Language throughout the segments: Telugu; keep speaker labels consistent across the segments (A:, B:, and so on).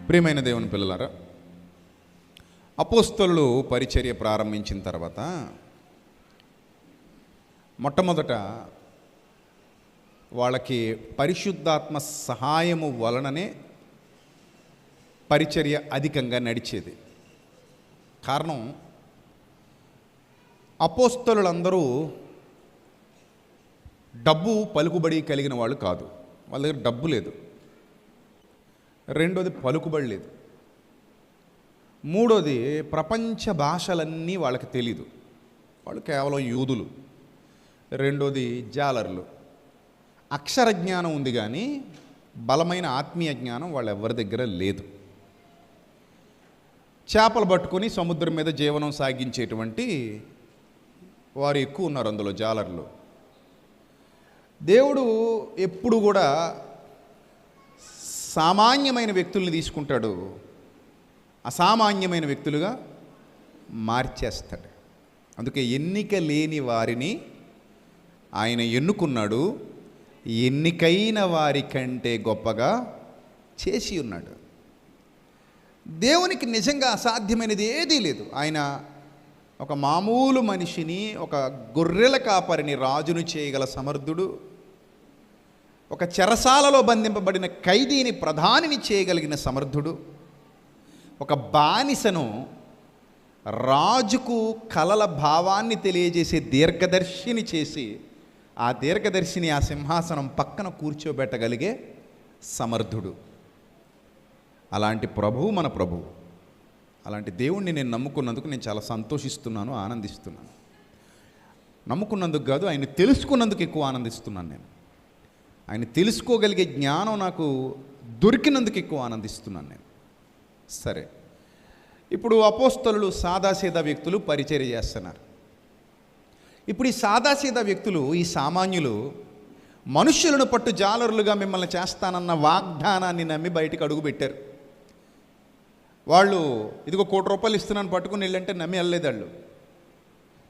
A: ప్రియమైన దేవుని పిల్లలారా, అపోస్తలులు పరిచర్య ప్రారంభించిన తర్వాత మొట్టమొదట వాళ్ళకి పరిశుద్ధాత్మ సహాయము వలననే పరిచర్య అధికంగా నడిచేది. కారణం, అపోస్తలులందరూ డబ్బు పలుకుబడి కలిగిన వాళ్ళు కాదు. వాళ్ళ దగ్గర డబ్బు లేదు. రెండోది పలుకుబడి లేదు. మూడోది ప్రపంచ భాషలన్నీ వాళ్ళకి తెలీదు. వాళ్ళు కేవలం యూదులు. రెండోది జాలర్లు. అక్షర జ్ఞానం ఉంది కానీ బలమైన ఆత్మీయ జ్ఞానం వాళ్ళ ఎవరి దగ్గర లేదు. చేపలు పట్టుకొని సముద్రం మీద జీవనం సాగించేటువంటి వారు ఎక్కువ ఉన్నారు అందులో, జాలర్లు. దేవుడు ఎప్పుడు కూడా సామాన్యమైన వ్యక్తుల్ని తీసుకుంటాడు, అసామాన్యమైన వ్యక్తులుగా మార్చేస్తాడు. అందుకే ఎన్నిక లేని వారిని ఆయన ఎన్నుకున్నాడు, ఎన్నికైన వారి కంటే గొప్పగా చేసి ఉన్నాడు. దేవునికి నిజంగా అసాధ్యమైనది ఏదీ లేదు. ఆయన ఒక మామూలు మనిషిని, ఒక గొర్రెల కాపరిని రాజును చేయగల సమర్థుడు. ఒక చెరసాలలో బంధింపబడిన ఖైదీని ప్రధానిని చేయగలిగిన సమర్థుడు. ఒక బానిసను రాజుకు కలల భావాన్ని తెలియజేసే దీర్ఘదర్శిని చేసి ఆ దీర్ఘదర్శిని ఆ సింహాసనం పక్కన కూర్చోబెట్టగలిగే సమర్థుడు. అలాంటి ప్రభువు మన ప్రభువు. అలాంటి దేవుణ్ణి నేను నమ్ముకున్నందుకు నేను చాలా సంతోషిస్తున్నాను, ఆనందిస్తున్నాను. నమ్ముకున్నందుకు కాదు, ఆయన తెలుసుకున్నందుకు ఎక్కువ ఆనందిస్తున్నాను. నేను ఆయన తెలుసుకోగలిగే జ్ఞానం నాకు దొరికినందుకు ఎక్కువ ఆనందిస్తున్నాను నేను. సరే, ఇప్పుడు అపోస్తలులు సాదాసీదా వ్యక్తులు పరిచర్య చేస్తున్నారు. ఇప్పుడు ఈ సాదాసీదా వ్యక్తులు, ఈ సామాన్యులు మనుష్యులను పట్టు జాలరులుగా మిమ్మల్ని చేస్తానన్న వాగ్దానాన్ని నమ్మి బయటికి అడుగుపెట్టారు. వాళ్ళు ఇదిగో ₹1,00,00,000 ఇస్తున్నాను పట్టుకుని వెళ్ళంటే నమ్మి వెళ్ళలేదు. వాళ్ళు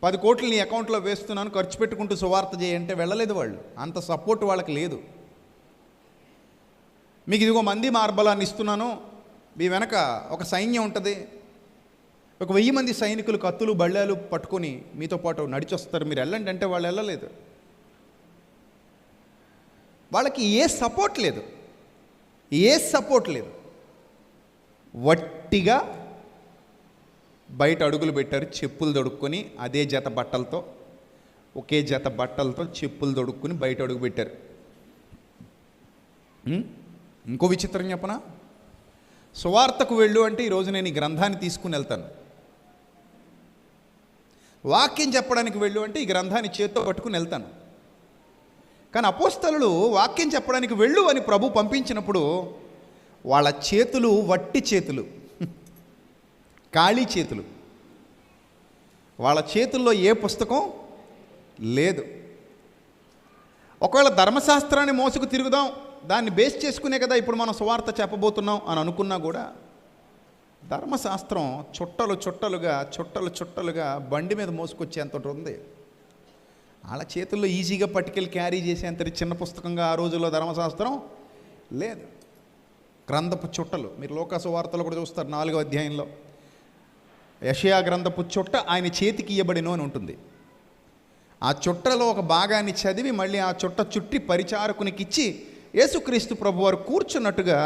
A: 10 కోట్లు నీ అకౌంట్లో వేస్తున్నాను ఖర్చు పెట్టుకుంటూ సువార్త చేయంటే వెళ్ళలేదు. వాళ్ళు అంత సపోర్ట్ వాళ్ళకి లేదు. మీకు ఇదిగో మంది మార్బలాన్ని ఇస్తున్నాను, మీ వెనక ఒక సైన్యం ఉంటుంది, ఒక 1000 మంది సైనికులు కత్తులు బళ్ళాలు పట్టుకొని మీతో పాటు నడిచొస్తారు, మీరు వెళ్ళండి అంటే వాళ్ళు వెళ్ళలేదు. వాళ్ళకి ఏ సపోర్ట్ లేదు. వట్టిగా బయట అడుగులు పెట్టారు, చెప్పులు తొడుక్కొని. అదే జత బట్టలతో, ఒకే జత బట్టలతో చెప్పులు తొడుక్కుని బయట అడుగు పెట్టారు. ఇంకో విచిత్రం చెప్పనా? సువార్తకు వెళ్ళు అంటే ఈరోజు నేను ఈ గ్రంథాన్ని తీసుకుని వెళ్తాను. వాక్యం చెప్పడానికి వెళ్ళు అంటే ఈ గ్రంథాన్ని చేత్తో పట్టుకుని వెళ్తాను. కానీ అపోస్తలులు వాక్యం చెప్పడానికి వెళ్ళు అని ప్రభు పంపించినప్పుడు వాళ్ళ చేతులు వట్టి చేతులు, ఖాళీ చేతులు. వాళ్ళ చేతుల్లో ఏ పుస్తకం లేదు. ఒకవేళ ధర్మశాస్త్రాన్ని మోసుకు తిరుగుదాం, దాన్ని బేస్ చేసుకునే కదా ఇప్పుడు మనం సువార్త చెప్పబోతున్నాం అని అనుకున్నా కూడా ధర్మశాస్త్రం చుట్టలుగా బండి మీద మోసుకొచ్చేంత ఉంది. వాళ్ళ చేతుల్లో ఈజీగా పట్టుకెళ్ళి క్యారీ చేసేంత చిన్న పుస్తకంగా ఆ రోజుల్లో ధర్మశాస్త్రం లేదు. గ్రంథపు చుట్టలు మీరు లోకాసు వార్తలు కూడా చూస్తారు. 4వ అధ్యాయంలో యెషయా గ్రంథపు చుట్ట ఆయన చేతికి ఇయ్యబడినో అని ఉంటుంది. ఆ చుట్టలో ఒక భాగాన్ని చదివి మళ్ళీ ఆ చుట్ట చుట్టి పరిచారకునికి ఇచ్చి యేసుక్రీస్తు ప్రభువారు కూర్చున్నట్టుగా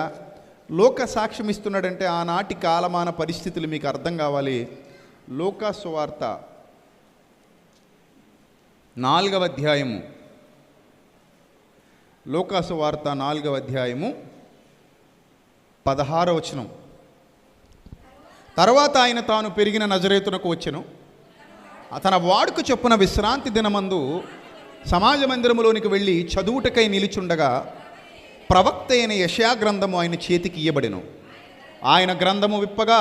A: లోక సాక్ష్యం ఇస్తున్నాడంటే ఆనాటి కాలమాన పరిస్థితులు మీకు అర్థం కావాలి. లోకాసు వార్త 4వ అధ్యాయము, లోకాసు వార్త 4వ అధ్యాయము 16వ వచనం. తర్వాత ఆయన తాను పెరిగిన నజరేతునకు వచ్చెను. తన వాడుకు చొప్పున విశ్రాంతి దినమందు సమాజ మందిరములోనికి వెళ్ళి చదువుటకై నిలుచుండగా ప్రవక్త అయిన యెషయా గ్రంథము ఆయన చేతికి ఇయ్యబడెను. ఆయన గ్రంథము విప్పగా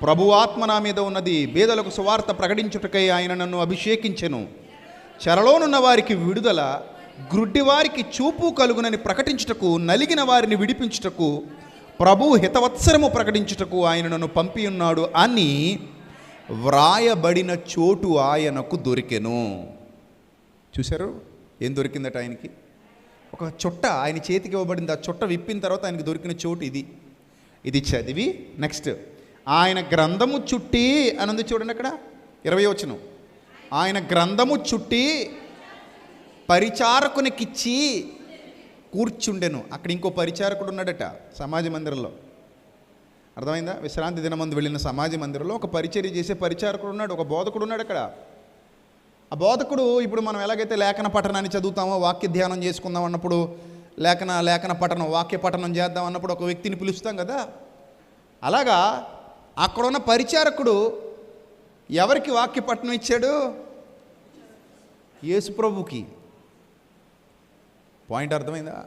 A: ప్రభు ఆత్మ నా మీద ఉన్నది, బేదలకు సువార్త ప్రకటించుటకై ఆయన నన్ను అభిషేకించెను, చెరలోనున్న వారికి విడుదల, గ్రుడ్డివారికి చూపు కలుగునని ప్రకటించుటకు, నలిగిన వారిని విడిపించుటకు, ప్రభు హితవత్సరము ప్రకటించుటకు ఆయన నన్ను పంపి ఉన్నాడు అని వ్రాయబడిన చోటు ఆయనకు దొరికెను. చూశారు ఏం దొరికిందట ఆయనకి? ఒక చుట్ట ఆయన చేతికి ఇవ్వబడింది. ఆ చుట్ట విప్పిన తర్వాత ఆయనకి దొరికిన చోటు ఇది. ఇది చదివి నెక్స్ట్ ఆయన గ్రంథము చుట్టి అని ఉంది చూడండి అక్కడ 20వ వచనం. ఆయన గ్రంథము చుట్టి పరిచారకునికిచ్చి కూర్చుండెను. అక్కడ ఇంకో పరిచారకుడు ఉన్నాడట సమాజ మందిరంలో. అర్థమైందా? విశ్రాంతి దినమందు వెళ్ళిన సమాజ మందిరంలో ఒక పరిచర్య చేసే పరిచారకుడు ఉన్నాడు, ఒక బోధకుడు ఉన్నాడు అక్కడ. ఆ బోధకుడు ఇప్పుడు మనం ఎలాగైతే లేఖన పఠనాన్ని చదువుతామో, వాక్య ధ్యానం చేసుకుందాం అన్నప్పుడు లేఖన పఠనం, వాక్య పఠనం చేద్దాం అన్నప్పుడు ఒక వ్యక్తిని పిలుస్తాం కదా, అలాగా అక్కడున్న పరిచారకుడు ఎవరికి వాక్య పఠనం ఇచ్చాడు? యేసుప్రభుకి. పాయింట్ అర్థమైందా?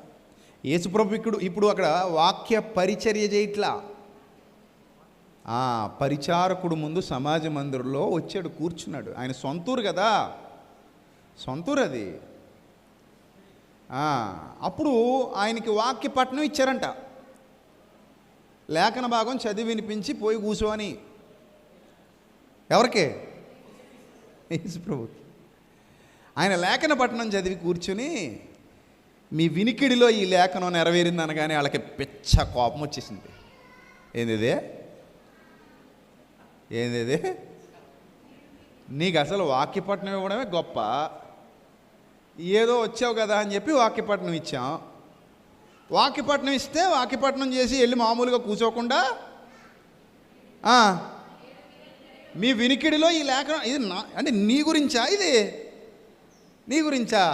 A: యేసుప్రభు ఇప్పుడు అక్కడ వాక్య పరిచర్య చేయట్లా. పరిచారకుడు ముందు సమాజ మందిరంలో వచ్చాడు, కూర్చున్నాడు. ఆయన సొంతూరు కదా, సొంతూరు అది. అప్పుడు ఆయనకి వాక్య పఠనం ఇచ్చారంట. లేఖన భాగం చదివి వినిపించి పోయి కూర్చోని. ఎవరికే? యేసుప్రభుకి. ఆయన లేఖన పఠనం చదివి కూర్చుని మీ వినికిడిలో ఈ లేఖనం నెరవేరింది అనగానే వాళ్ళకి పిచ్చ కోపం వచ్చేసింది. ఏందిదే? నీకు అసలు వాక్యపట్నం ఇవ్వడమే గొప్ప, ఏదో వచ్చావు కదా అని చెప్పి వాక్యపట్నం ఇచ్చాం. వాక్యపట్నం ఇస్తే వాక్యపట్నం చేసి వెళ్ళి మామూలుగా కూర్చోకుండా మీ వినికిడిలో ఈ లేఖనం ఇది అంటే నీ గురించా? ఇది నీ గురించా?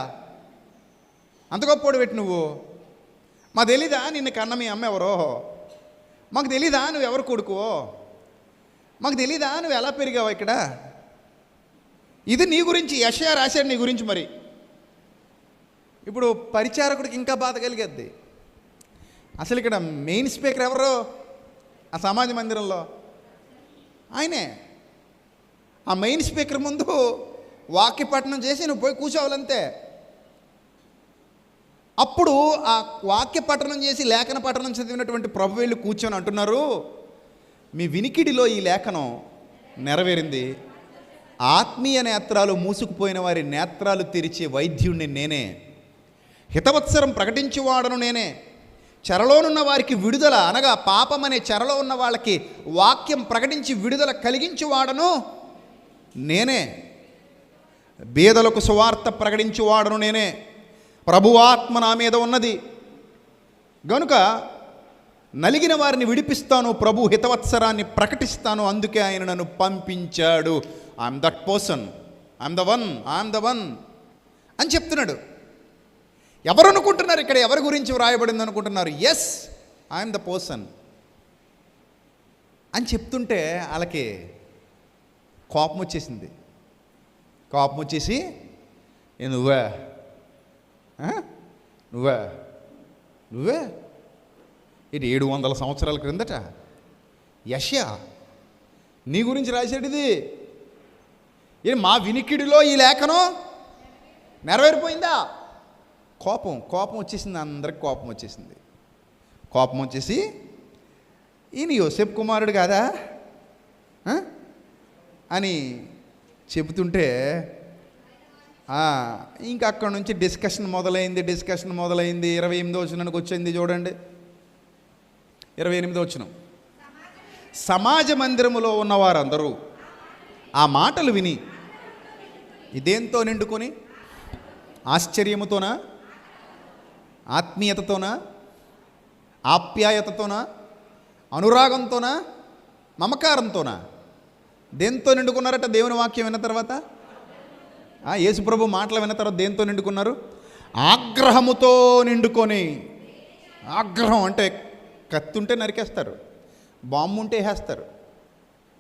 A: అంత గొప్పోడు పెట్టి నువ్వు. మాకు తెలీదా నిన్ను కన్న మీ అమ్మ ఎవరో? మాకు తెలీదా నువ్వు ఎవరు కొడుకువో? మాకు తెలీదా నువ్వు ఎలా పెరిగావు ఇక్కడ? ఇది నీ గురించి యెషయా రాశాడు నీ గురించి. మరి ఇప్పుడు పరిచారకుడికి ఇంకా బాధ కలిగేద్ది. అసలు ఇక్కడ మెయిన్ స్పీకర్ ఎవరు ఆ సమాజ మందిరంలో? ఆయనే. ఆ మెయిన్ స్పీకర్ ముందు వాక్య పఠనం చేసి నువ్వు పోయి కూర్చోవాలంతే. అప్పుడు ఆ వాక్య పఠనం చేసి లేఖన పఠనం చదివినటువంటి ప్రభు వెళ్ళి కూర్చొని అంటున్నారు, మీ వినికిడిలో ఈ లేఖనం నెరవేరింది. ఆత్మీయ నేత్రాలు మూసుకుపోయిన వారి నేత్రాలు తెరిచే వైద్యుడిని నేనే, హితవత్సరం ప్రకటించువాడను నేనే, చెరలోనున్న వారికి విడుదల అనగా పాపం అనే చెరలో ఉన్న వాళ్ళకి వాక్యం ప్రకటించి విడుదల కలిగించువాడను నేనే, బీదలకు సువార్త ప్రకటించువాడను నేనే, ప్రభువాత్మ నా మీద ఉన్నది గనుక నలిగిన వారిని విడిపిస్తాను, ప్రభు హితవత్సరాన్ని ప్రకటిస్తాను, అందుకే ఆయన నన్ను పంపించాడు. I'm that person, I'm the one అని చెప్తున్నాడు. ఎవరు అనుకుంటున్నారు ఇక్కడ? ఎవరి గురించి వ్రాయబడింది అనుకుంటున్నారు? ఎస్, ఐఎమ్ ద పర్సన్ అని చెప్తుంటే వాళ్ళకి కోపం వచ్చేసింది. కోపం వచ్చేసి నువ్వే ఇది 700 సంవత్సరాల క్రిందట యెషయా నీ గురించి రాశాడు. ఇది మా వినికిడిలో ఈ లేఖనం నెరవేరిపోయిందా? కోపం వచ్చేసింది. అందరికి కోపం వచ్చేసింది. కోపం వచ్చేసి ఈయన యోసేపు కుమారుడు కాదా అని చెబుతుంటే ఇంకా అక్కడ నుంచి డిస్కషన్ మొదలైంది. 28వ వచనానికి వచ్చింది చూడండి. 28వ వచనం. సమాజ మందిరములో ఉన్నవారందరూ ఆ మాటలు విని ఇదేంతో నిండుకొని, ఆశ్చర్యముతోనా, ఆత్మీయతతోనా, ఆప్యాయతతోనా, అనురాగంతోనా, మమకారంతోనా, దేంతో నిండుకున్నారట? దేవుని వాక్యం విన్న తర్వాత, యేసుప్రభు మాటలు విన్న తర్వాత దేంతో నిండుకున్నారు? ఆగ్రహముతో నిండుకొని. ఆగ్రహం అంటే కత్తుంటే నరికేస్తారు, బాంబు ఉంటే వేస్తారు,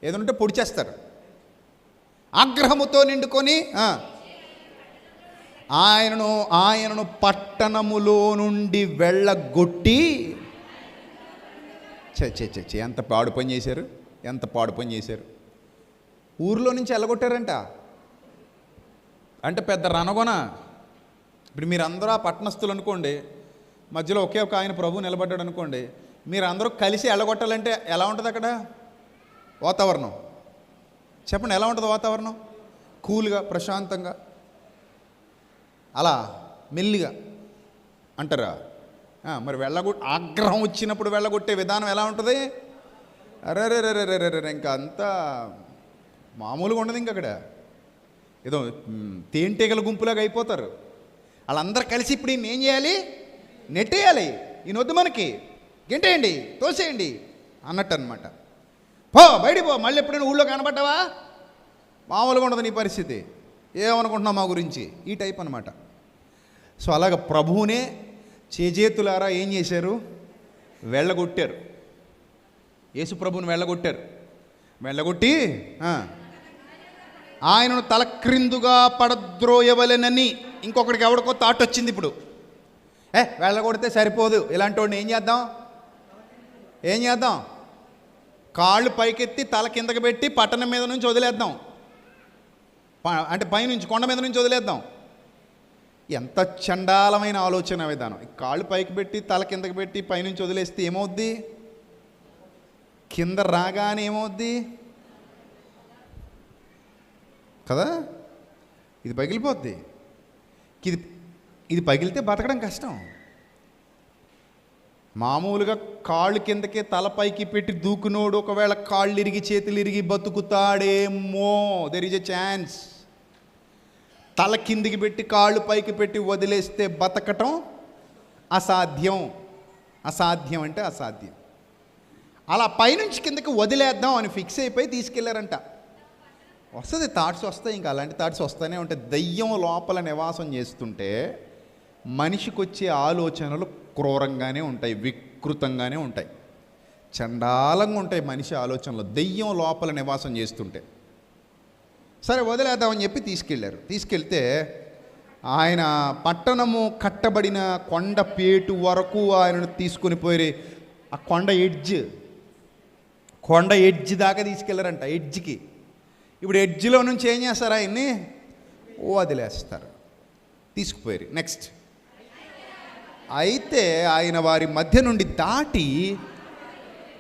A: ఏదంటే పొడి చేస్తారు. ఆగ్రహముతో నిండుకొని ఆయనను పట్టణములో నుండి వెళ్ళగొట్టి. ఎంత పాడు పని చేశారు. ఊరిలో నుంచి వెళ్ళగొట్టారంట. అంటే పెద్ద రణగొన. ఇప్పుడు మీరందరూ ఆ పట్టణస్థులు అనుకోండి, మధ్యలో ఒకే ఒక ఆయన ప్రభు నిలబడ్డాడు అనుకోండి, మీరందరూ కలిసి వెళ్ళగొట్టాలంటే ఎలా ఉంటుంది అక్కడ వాతావరణం? చెప్పండి, ఎలా ఉంటుంది వాతావరణం? కూల్గా, ప్రశాంతంగా, అలా మెల్లిగా అంటారా? మరి ఆగ్రహం వచ్చినప్పుడు వెళ్ళగొట్టే విధానం ఎలా ఉంటుంది? అరే ఇంకా అంతా మామూలుగా ఉండదు. ఇంక అక్కడ ఏదో తేనెటీగల గుంపులాగా అయిపోతారు. వాళ్ళందరూ కలిసి ఇప్పుడు ఈయన ఏం చేయాలి? నెట్టేయాలి. ఈయన వద్దు మనకి, గెంటేయండి, తోసేయండి అన్నట్టు అనమాట. పో బయటికి పో, మళ్ళీ ఎప్పుడైనా ఊళ్ళో కనబడ్డావా? మామూలుగా ఉండదు నీ పరిస్థితి, ఏమనుకుంటున్నావు మా గురించి, ఈ టైప్ అనమాట. సో అలాగ ప్రభువునే చేజేతులారా ఏం చేశారు? వెళ్ళగొట్టారు. యేసు ప్రభువుని వెళ్ళగొట్టి ఆయనను తలక్రిందుగా పడద్రోయవలెనని ఇంకొకడికి ఎవడికో థాట్ వచ్చింది. ఇప్పుడు వెళ్ళగొడితే సరిపోదు, ఇలాంటి వాడిని ఏం చేద్దాం? కాళ్ళు పైకెత్తి తల కిందకి పెట్టి పట్టణం మీద నుంచి వదిలేద్దాం, అంటే పైనుంచి కొండ మీద నుంచి వదిలేద్దాం. ఎంత చండాలమైన ఆలోచన విధానం! కాళ్ళు పైకి పెట్టి తల కిందకి పెట్టి పైనుంచి వదిలేస్తే ఏమవుద్ది? కింద రాగానే ఏమవుద్ది కదా? ఇది పగిలిపోద్ది. ఇది పగిలితే బతకడం కష్టం. మామూలుగా కాళ్ళు కిందకే తల పైకి పెట్టి దూకునోడు ఒకవేళ కాళ్ళు ఇరిగి చేతులు ఇరిగి బతుకుతాడేమో, దెర్ ఈజ్ ఎ ఛాన్స్. తల కిందికి పెట్టి కాళ్ళు పైకి పెట్టి వదిలేస్తే బతకటం అసాధ్యం. అంటే అసాధ్యం. అలా పైనుంచి కిందకి వదిలేద్దాం అని ఫిక్స్ అయిపోయి తీసుకెళ్లారంట. వస్తుంది, థాట్స్ వస్తాయి, ఇంకా అలాంటి థాట్స్ వస్తూనే ఉంటాయి. దయ్యం లోపల నివాసం చేస్తుంటే మనిషికి వచ్చే ఆలోచనలు క్రూరంగానే ఉంటాయి, వికృతంగానే ఉంటాయి, చండాలంగా ఉంటాయి మనిషి ఆలోచనలు, దయ్యం లోపల నివాసం చేస్తుంటే. సరే వదిలేద్దామని చెప్పి తీసుకెళ్తే ఆయన పట్టణము కట్టబడిన కొండపేటు వరకు ఆయనను తీసుకొని పోయి ఆ కొండ ఎడ్జ్ దాకా తీసుకెళ్లారంట. ఎడ్జ్కి. ఇప్పుడు ఎడ్జ్లో నుంచి ఏం చేస్తారు? ఆయన్ని వదిలేస్తారు, తీసుకుపోయారు. నెక్స్ట్ అయితే ఆయన వారి మధ్య నుండి దాటి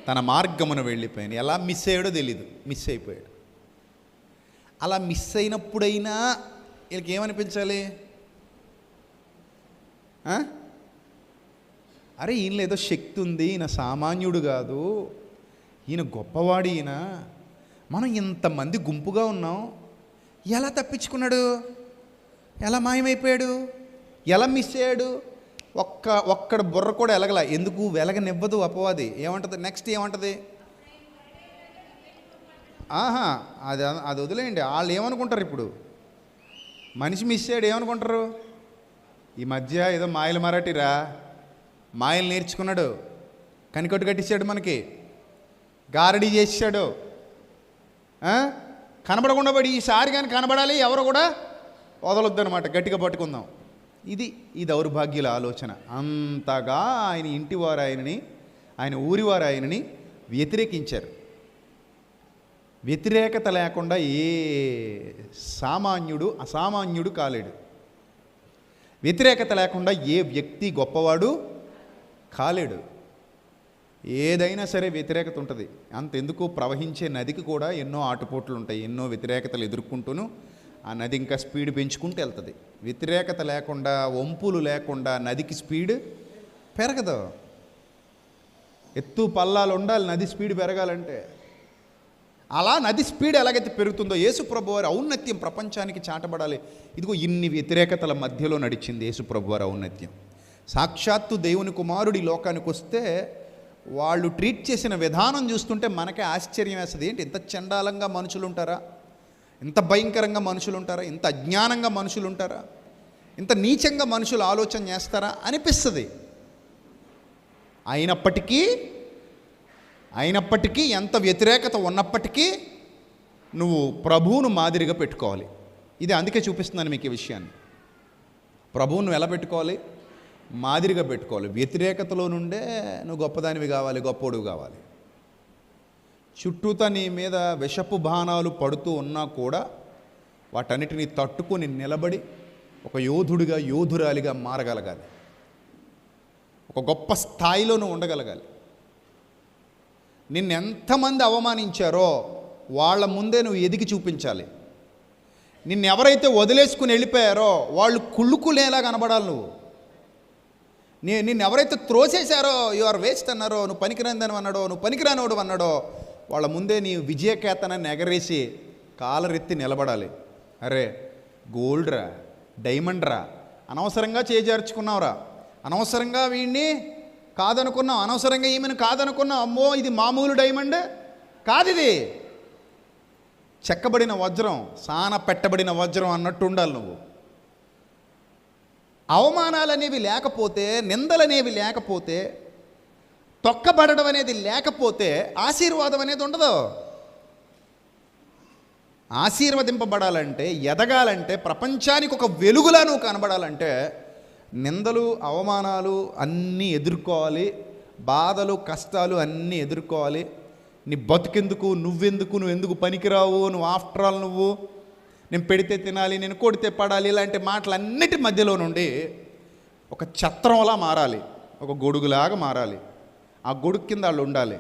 A: తన మార్గమును వెళ్ళిపోయాను. ఎలా మిస్ అయ్యాడో తెలీదు, మిస్ అయిపోయాడు. అలా మిస్ అయినప్పుడైనా వీళ్ళకి ఏమనిపించాలి? అరే ఈయనలో ఏదో శక్తి ఉంది, ఈయన సామాన్యుడు కాదు, ఈయన గొప్పవాడు, ఈయన మనం ఇంతమంది గుంపుగా ఉన్నాం, ఎలా తప్పించుకున్నాడు, ఎలా మాయమైపోయాడు, ఎలా మిస్ అయ్యాడు? ఒక్కడ బుర్ర కూడా ఎలగల. ఎందుకు వెలగనివ్వదు అపవాది. ఏమంటుంది నెక్స్ట్? ఏమంటుంది? అది వదిలేయండి. వాళ్ళు ఏమనుకుంటారు? ఇప్పుడు మనిషి మిస్ అయ్యాడు ఏమనుకుంటారు? ఈ మధ్య ఏదో మాయలు మరాఠీరా, మాయలు నేర్చుకున్నాడు, కనికొట్టు కట్టించాడు, మనకి గారడీ చేసాడు, కనబడకుండా పడి ఈసారి కానీ కనబడాలి, ఎవరు కూడా వదలొద్దు అనమాట, గట్టిగా పట్టుకుందాం. ఇది ఈ దౌర్భాగ్యుల ఆలోచన. అంతగా ఆయన ఇంటివారు ఆయన ఊరివారు ఆయనని వ్యతిరేకించారు. వ్యతిరేకత లేకుండా ఏ అసామాన్యుడు కాలేడు. వ్యతిరేకత లేకుండా ఏ వ్యక్తి గొప్పవాడు కాలేడు. ఏదైనా సరే వ్యతిరేకత ఉంటుంది. అంతెందుకు, ప్రవహించే నదికి కూడా ఎన్నో ఆటుపోట్లు ఉంటాయి, ఎన్నో వ్యతిరేకతలు ఎదుర్కొంటూను ఆ నది ఇంకా స్పీడ్ పెంచుకుంటూ వెళ్తుంది. వ్యతిరేకత లేకుండా, వంపులు లేకుండా నదికి స్పీడ్ పెరగదు. ఎత్తు పల్లాలు ఉండాలి నది స్పీడ్ పెరగాలంటే. అలా నది స్పీడ్ ఎలాగైతే పెరుగుతుందో యేసుప్రభు వారి ఔన్నత్యం ప్రపంచానికి చాటబడాలి. ఇదిగో ఇన్ని వ్యతిరేకతల మధ్యలో నడిచింది యేసుప్రభు వారి ఔన్నత్యం. సాక్షాత్తు దేవుని కుమారుడు ఈ లోకానికి వస్తే వాళ్ళు ట్రీట్ చేసిన విధానం చూస్తుంటే మనకే ఆశ్చర్యం వేస్తుంది. ఏంటి ఇంత చండాలంగా మనుషులు ఉంటారా, ఇంత భయంకరంగా మనుషులు ఉంటారా, ఇంత అజ్ఞానంగా మనుషులు ఉంటారా, ఇంత నీచంగా మనుషులు ఆలోచన చేస్తారా అనిపిస్తుంది. అయినప్పటికీ ఎంత వ్యతిరేకత ఉన్నప్పటికీ నువ్వు ప్రభువును మాదిరిగా పెట్టుకోవాలి. ఇది అందుకే చూపిస్తున్నాను మీకు ఈ విషయాన్ని. ప్రభువును నువ్వు ఎలా పెట్టుకోవాలి? మాదిరిగా పెట్టుకోవాలి. వ్యతిరేకతలో నుండే నువ్వు గొప్పదానివి కావాలి, గొప్పోడువి కావాలి. చుట్టూతా నీ మీద విషపు బాణాలు పడుతూ ఉన్నా కూడా వాటన్నిటిని తట్టుకొని నిలబడి ఒక యోధుడిగా, యోధురాలిగా మారగలగాలి. ఒక గొప్ప స్థాయిలో నువ్వు ఉండగలగాలి. నిన్నెంతమంది అవమానించారో వాళ్ళ ముందే నువ్వు ఎదిగి చూపించాలి. నిన్నెవరైతే వదిలేసుకుని వెళ్ళిపోయారో వాళ్ళు కుళ్ళుకునేలా కనబడాలి. నిన్ను ఎవరైతే త్రోసేశారో, యు ఆర్ వేస్ట్ అన్నారో, నువ్వు పనికిరానిదని అన్నాడో, నువ్వు పనికిరానివాడు అన్నాడో, వాళ్ళ ముందే నీ విజయకేతనాన్ని ఎగరేసి కాలరెత్తి నిలబడాలి. అరే గోల్డ్ రా, డైమండ్ రా, అనవసరంగా చేజార్చుకున్నావురా, అనవసరంగా వీడిని కాదనుకున్నావు, అనవసరంగా ఈమెను కాదనుకున్నావు, అమ్మో ఇది మామూలు డైమండ్ కాదు, ఇది చెక్కబడిన వజ్రం, సాన పెట్టబడిన వజ్రం అన్నట్టు ఉండాలి. నువ్వు అవమానాలు అనేవి లేకపోతే, నిందలనేవి లేకపోతే, తొక్కబడడం అనేది లేకపోతే ఆశీర్వాదం అనేది ఉండదు. ఆశీర్వదింపబడాలంటే, ఎదగాలంటే, ప్రపంచానికి ఒక వెలుగులా నువ్వు కనబడాలంటే నిందలు, అవమానాలు అన్నీ ఎదుర్కోవాలి, బాధలు, కష్టాలు అన్నీ ఎదుర్కోవాలి. నీ బతుకెందుకు, నువ్వు ఎందుకు పనికిరావు, నువ్వు ఆఫ్టర్ ఆల్ నువ్వు, నేను పెడితే తినాలి, నేను కొడితే పడాలి, ఇలాంటి మాటలన్నిటి మధ్యలో నుండి ఒక ఛత్రంలా మారాలి, ఒక గొడుగులాగా మారాలి. ఆ గొడుగు కింద వాళ్ళు ఉండాలి,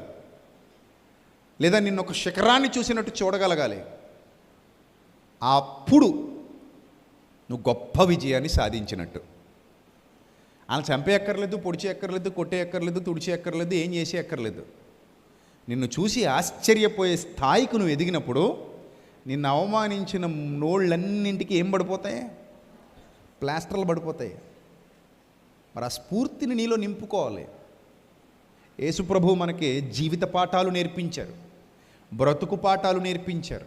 A: లేదా నిన్ను ఒక శిఖరాన్ని చూసినట్టు చూడగలగాలి. అప్పుడు నువ్వు గొప్ప విజయాన్ని సాధించినట్టు. వాళ్ళని చంపేయక్కర్లేదు, పొడిచేయక్కర్లేదు, కొట్టేయక్కర్లేదు, తుడిచేయక్కర్లేదు, ఏం చేసేయక్కర్లేదు. నిన్ను చూసి ఆశ్చర్యపోయే స్థాయికి నువ్వు ఎదిగినప్పుడు నిన్ను అవమానించిన నోళ్ళన్నింటికి ఏం పడిపోతాయి? ప్లాస్టర్లు పడిపోతాయి. మరి ఆ స్ఫూర్తిని నీలో నింపుకోవాలి. యేసుప్రభువు మనకి జీవిత పాఠాలు నేర్పించారు, బ్రతుకు పాఠాలు నేర్పించారు,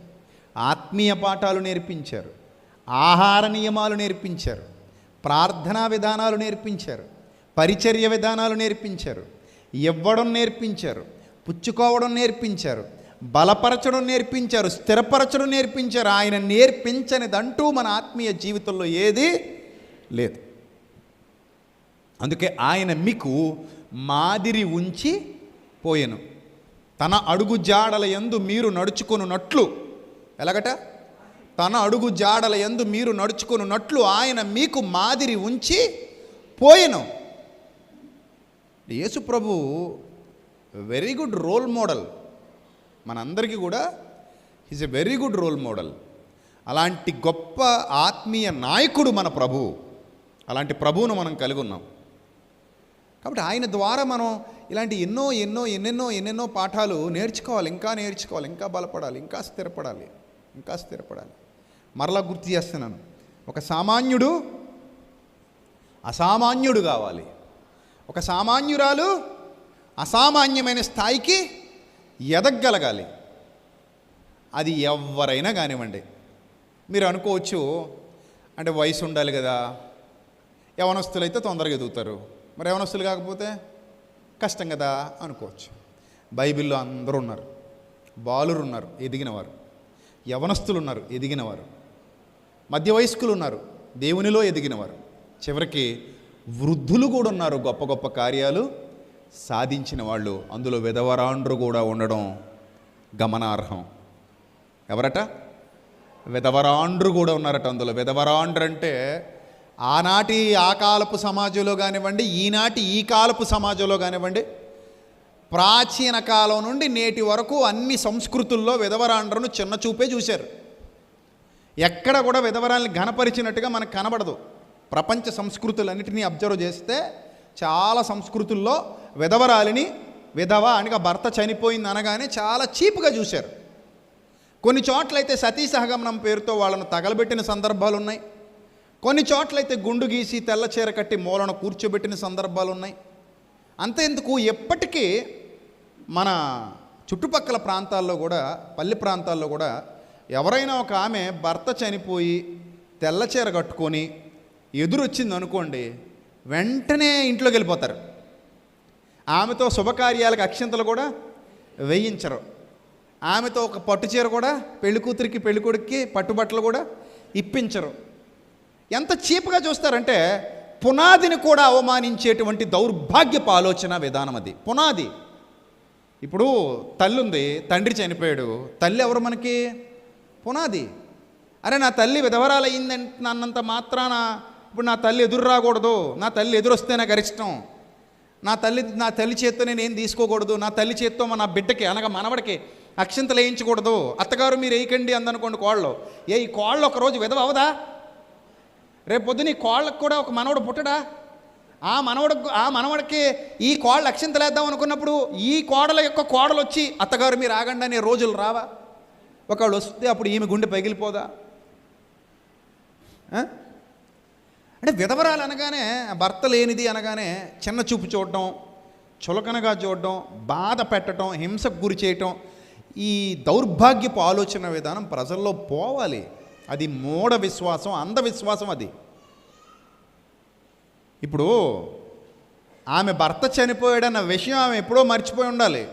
A: ఆత్మీయ పాఠాలు నేర్పించారు, ఆహార నియమాలు నేర్పించారు, ప్రార్థనా విధానాలు నేర్పించారు, పరిచర్య విధానాలు నేర్పించారు, ఇవ్వడం నేర్పించారు, పుచ్చుకోవడం నేర్పించారు, బలపరచడం నేర్పించారు, స్థిరపరచడం నేర్పించారు. ఆయన నేర్పించనిదంటూ మన ఆత్మీయ జీవితంలో ఏది లేదు. అందుకే ఆయన మీకు మాదిరి ఉంచి పోయెను. తన అడుగు జాడల యందు మీరు నడుచుకొనున్నట్లు, ఎలాగట? తన అడుగు జాడల యందు మీరు నడుచుకొనున్నట్లు ఆయన మీకు మాదిరి ఉంచి పోయెను. యేసు ప్రభు వెరీ గుడ్ రోల్ మోడల్, మనందరికీ కూడా is a very good role model. అలాంటి గొప్ప ఆత్మీయ నాయకుడు మన ప్రభువు. అలాంటి ప్రభువును మనం కలిగి ఉన్నాం. కాబట్టి ఆయన ద్వారా మనం ఇలాంటి ఎన్నెన్నో పాఠాలు నేర్చుకోవాలి, ఇంకా నేర్చుకోవాలి, ఇంకా బలపడాలి, ఇంకా స్థిరపడాలి. మరలా గుర్తు చేస్తున్నాను, ఒక సామాన్యుడు అసామాన్యుడు కావాలి, ఒక సామాన్యురాలు అసామాన్యమైన స్థాయికి ఎదగగలగాలి. అది ఎవరైనా కానివ్వండి. మీరు అనుకోవచ్చు, అంటే వయసు ఉండాలి కదా, యవనస్తులు అయితే తొందరగా ఎదుగుతారు, మరి యవనస్తులు కాకపోతే కష్టం కదా అనుకోవచ్చు. బైబిల్లో అందరూ ఉన్నారు, బాలురు ఉన్నారు ఎదిగినవారు, యవనస్తులు ఉన్నారు ఎదిగినవారు, మధ్య వయస్కులు ఉన్నారు దేవునిలో ఎదిగినవారు, చివరికి వృద్ధులు కూడా ఉన్నారు గొప్ప గొప్ప కార్యాలు సాధించిన వాళ్ళు. అందులో విధవరాండ్రు కూడా ఉండడం గమనార్హం. ఎవరట? విధవరాండ్రు కూడా ఉన్నారట అందులో. విధవరాండ్రు అంటే ఆనాటి ఆ కాలపు సమాజంలో కానివ్వండి, ఈనాటి ఈ కాలపు సమాజంలో కానివ్వండి, ప్రాచీన కాలం నుండి నేటి వరకు అన్ని సంస్కృతుల్లో విధవరాండ్రను చిన్న చూపే చూశారు. ఎక్కడ కూడా విధవరాల్ని ఘనపరిచినట్టుగా మనకు కనబడదు. ప్రపంచ సంస్కృతులన్నిటినీ అబ్జర్వ్ చేస్తే చాలా సంస్కృతుల్లో విధవరాలిని విధవ అనగా భర్త చనిపోయింది అనగానే చాలా చీప్గా చూశారు. కొన్ని చోట్లయితే సతీ సహగమనం పేరుతో వాళ్ళను తగలబెట్టిన సందర్భాలు ఉన్నాయి. కొన్ని చోట్లయితే గుండు గీసి తెల్ల చీర కట్టి మూలన కూర్చోబెట్టిన సందర్భాలు ఉన్నాయి. అంతేందుకు ఎప్పటికీ మన చుట్టుపక్కల ప్రాంతాల్లో కూడా, పల్లె ప్రాంతాల్లో కూడా ఎవరైనా ఒక ఆమె భర్త చనిపోయి తెల్ల చీర కట్టుకొని ఎదురొచ్చింది అనుకోండి, వెంటనే ఇంట్లోకి వెళ్ళిపోతారు. ఆమెతో శుభకార్యాలకు అక్షింతలు కూడా వేయించరు. ఆమెతో ఒక పట్టు చీర కూడా పెళ్లి కూతురికి పెళ్లి కొడుక్కి పట్టుబట్టలు కూడా ఇప్పించరు. ఎంత చీప్గా చూస్తారంటే పునాదిని కూడా అవమానించేటువంటి దౌర్భాగ్యపు ఆలోచన విధానం అది. పునాది. ఇప్పుడు తల్లి ఉంది, తండ్రి చనిపోయాడు, తల్లి ఎవరు మనకి? పునాది. అరే నా తల్లి విధవరాలు అయ్యిందంటే అన్నంత మాత్రాన ఇప్పుడు నా తల్లి ఎదురు రాకూడదు, నా తల్లి ఎదురొస్తే నాకు అరిష్టం, నా తల్లి చేత్తో నేను ఏం తీసుకోకూడదు, నా తల్లి చేత్తో నా బిడ్డకి అనగా మనవడికి అక్షింతలు వేయించకూడదు, అత్తగారు మీరు వేయకండి అందనుకోండి కోళ్ళు. ఈ కోళ్ళు ఒకరోజు విధవ అవదా? రేపు పొద్దున ఈ కోళ్ళకు కూడా ఒక మనవడు పుట్టడా? ఆ మనవడికి ఈ కోడలు అక్షింతలేద్దాం అనుకున్నప్పుడు ఈ కోడల యొక్క కోడలు వచ్చి అత్తగారు మీరు ఆగండి అనే రోజులు రావా? ఒకళ్ళు వస్తే అప్పుడు ఈమె గుండె పగిలిపోదా? అంటే విధవరాలు అనగానే, భర్త లేనిది అనగానే చిన్న చూపు చూడటం, చులకనగా చూడటం, బాధ పెట్టడం, హింసకు గురి చేయటం, ఈ దౌర్భాగ్యపు ఆలోచన విధానం ప్రజల్లో పోవాలి. అది మూఢ విశ్వాసం, అంధవిశ్వాసం. అది ఇప్పుడు ఆమె భర్త చనిపోయాడన్న విషయం ఆమె ఎప్పుడో మర్చిపోయి ఉండాలి.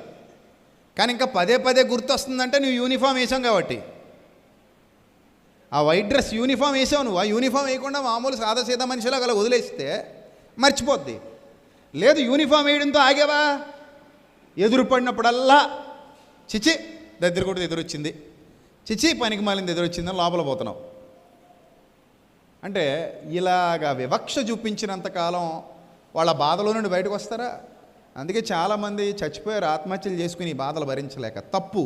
A: కానీ ఇంకా పదే పదే గుర్తొస్తుందంటే నువ్వు యూనిఫామ్ వేసాం కాబట్టి. ఆ వైట్ డ్రెస్ యూనిఫామ్ వేసావు నువ్వు. ఆ యూనిఫామ్ వేయకుండా మామూలు సాదా సీదా మనిషిలా అలా వదిలేస్తే మర్చిపోద్ది. లేదు యూనిఫామ్ వేయడంతో ఆగావా, ఎదురు పడినప్పుడల్లా చిచి దగ్గర కూడా ఎదురొచ్చింది, చిచి పనికి మాలింది ఎదురొచ్చిందని లోపల పోతున్నావు. అంటే ఇలాగా వివక్ష చూపించినంతకాలం వాళ్ళ బాధలో నుండి బయటకు వస్తారా? అందుకే చాలామంది చచ్చిపోయారు ఆత్మహత్యలు చేసుకుని ఈ బాధలు భరించలేక. తప్పు.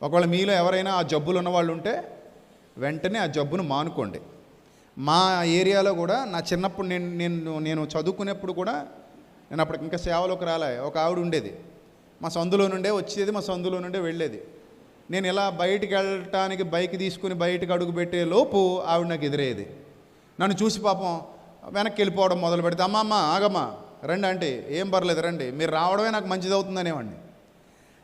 A: ఒకవేళ మీలో ఎవరైనా ఆ జబ్బులు ఉన్నవాళ్ళు ఉంటే వెంటనే ఆ జబ్బును మానుకోండి. మా ఏరియాలో కూడా నా చిన్నప్పుడు నేను చదువుకునేప్పుడు కూడా, నేను అప్పటికి ఇంకా సేవలోకి రాలే, ఒక ఆవిడ ఉండేది. మా సందులో నుండే వచ్చేది, మా సందులో నుండే వెళ్ళేది. నేను ఇలా బయటికి వెళ్ళటానికి బైక్ తీసుకుని బయటకు అడుగు పెట్టే లోపు ఆవిడ నాకు ఎదురయ్యేది. నన్ను చూసి పాపం వెనక్కి వెళ్ళిపోవడం మొదలు పెడితే, అమ్మ ఆగమ్మా రండి అంటే, ఏం పర్లేదు రండి, మీరు రావడమే నాకు మంచిది అవుతుందనేవాడిని.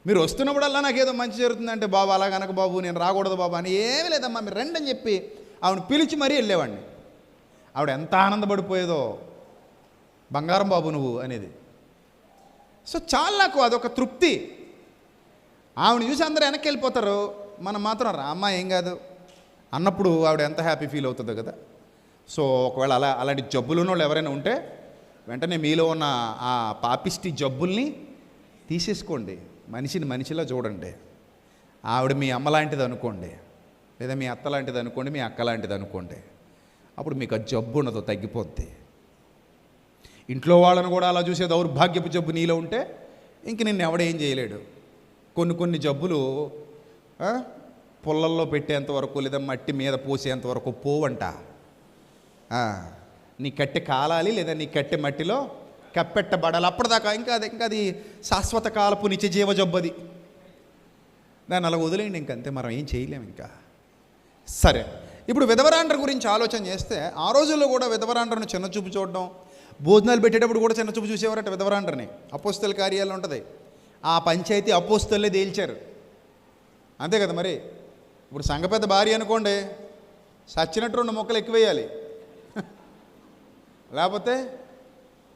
A: మీరు వస్తున్నప్పుడల్లా నాకు ఏదో మంచి జరుగుతుందంటే, బాబు అలా కనుక బాబు నేను రాకూడదు బాబు అని, ఏమీ లేదమ్మా మీరు రండి అని చెప్పి ఆవిడ పిలిచి మరీ వెళ్ళేవాడిని. ఆవిడ ఎంత ఆనందపడిపోయేదో, బంగారం బాబు నువ్వు అనేది. సో చాలా నాకు అదొక తృప్తి. ఆవిడ చూసి అందరూ వెనక్కి వెళ్ళిపోతారు, మనం మాత్రం రామ్మా ఏం కాదు అన్నప్పుడు ఆవిడ ఎంత హ్యాపీ ఫీల్ అవుతుందో కదా. సో ఒకవేళ అలాంటి జబ్బులు ఉన్న వాళ్ళు ఎవరైనా ఉంటే వెంటనే మీలో ఉన్న ఆ పాపిష్టి జబ్బుల్ని తీసేసుకోండి. మనిషిని మనిషిలా చూడండి. ఆవిడ మీ అమ్మ లాంటిది అనుకోండి, లేదా మీ అత్త లాంటిది అనుకోండి, మీ అక్క లాంటిది అనుకోండి. అప్పుడు మీకు ఆ జబ్బు ఉన్నదో తగ్గిపోద్ది. ఇంట్లో వాళ్ళను కూడా అలా చూసే దౌర్భాగ్యపు జబ్బు నీలో ఉంటే ఇంక నిన్ను ఎవడేం చేయలేడు. కొన్ని జబ్బులు పుల్లల్లో పెట్టేంతవరకు లేదా మట్టి మీద పోసేంతవరకు పోవంట. నీ కట్టె కాలాలి లేదా నీ కట్టె మట్టిలో కప్పెట్టబడాలి. అప్పటిదాకా ఇంకా అది శాశ్వత కాలపు నిత్య జీవ జబ్బది. దాన్ని అలా వదిలేయండి, ఇంకంతే, మనం ఏం చేయలేము ఇంకా. సరే, ఇప్పుడు విధవరాండ్ర గురించి ఆలోచన చేస్తే ఆ రోజుల్లో కూడా విధవరాండ్రను చిన్నచూపు చూడడం, భోజనాలు పెట్టేటప్పుడు కూడా చిన్నచూపు చూసేవారట విధవరాండ్రని. అపోస్తల కార్యాలు ఉంటుంది, ఆ పంచాయతీ అపోస్తలే తేల్చారు. అంతే కదా మరి. ఇప్పుడు సంఘ పెద్ద భార్య అనుకోండి, సచ్చినట్టు 2 మొక్కలు ఎక్కువ వేయాలి, లేకపోతే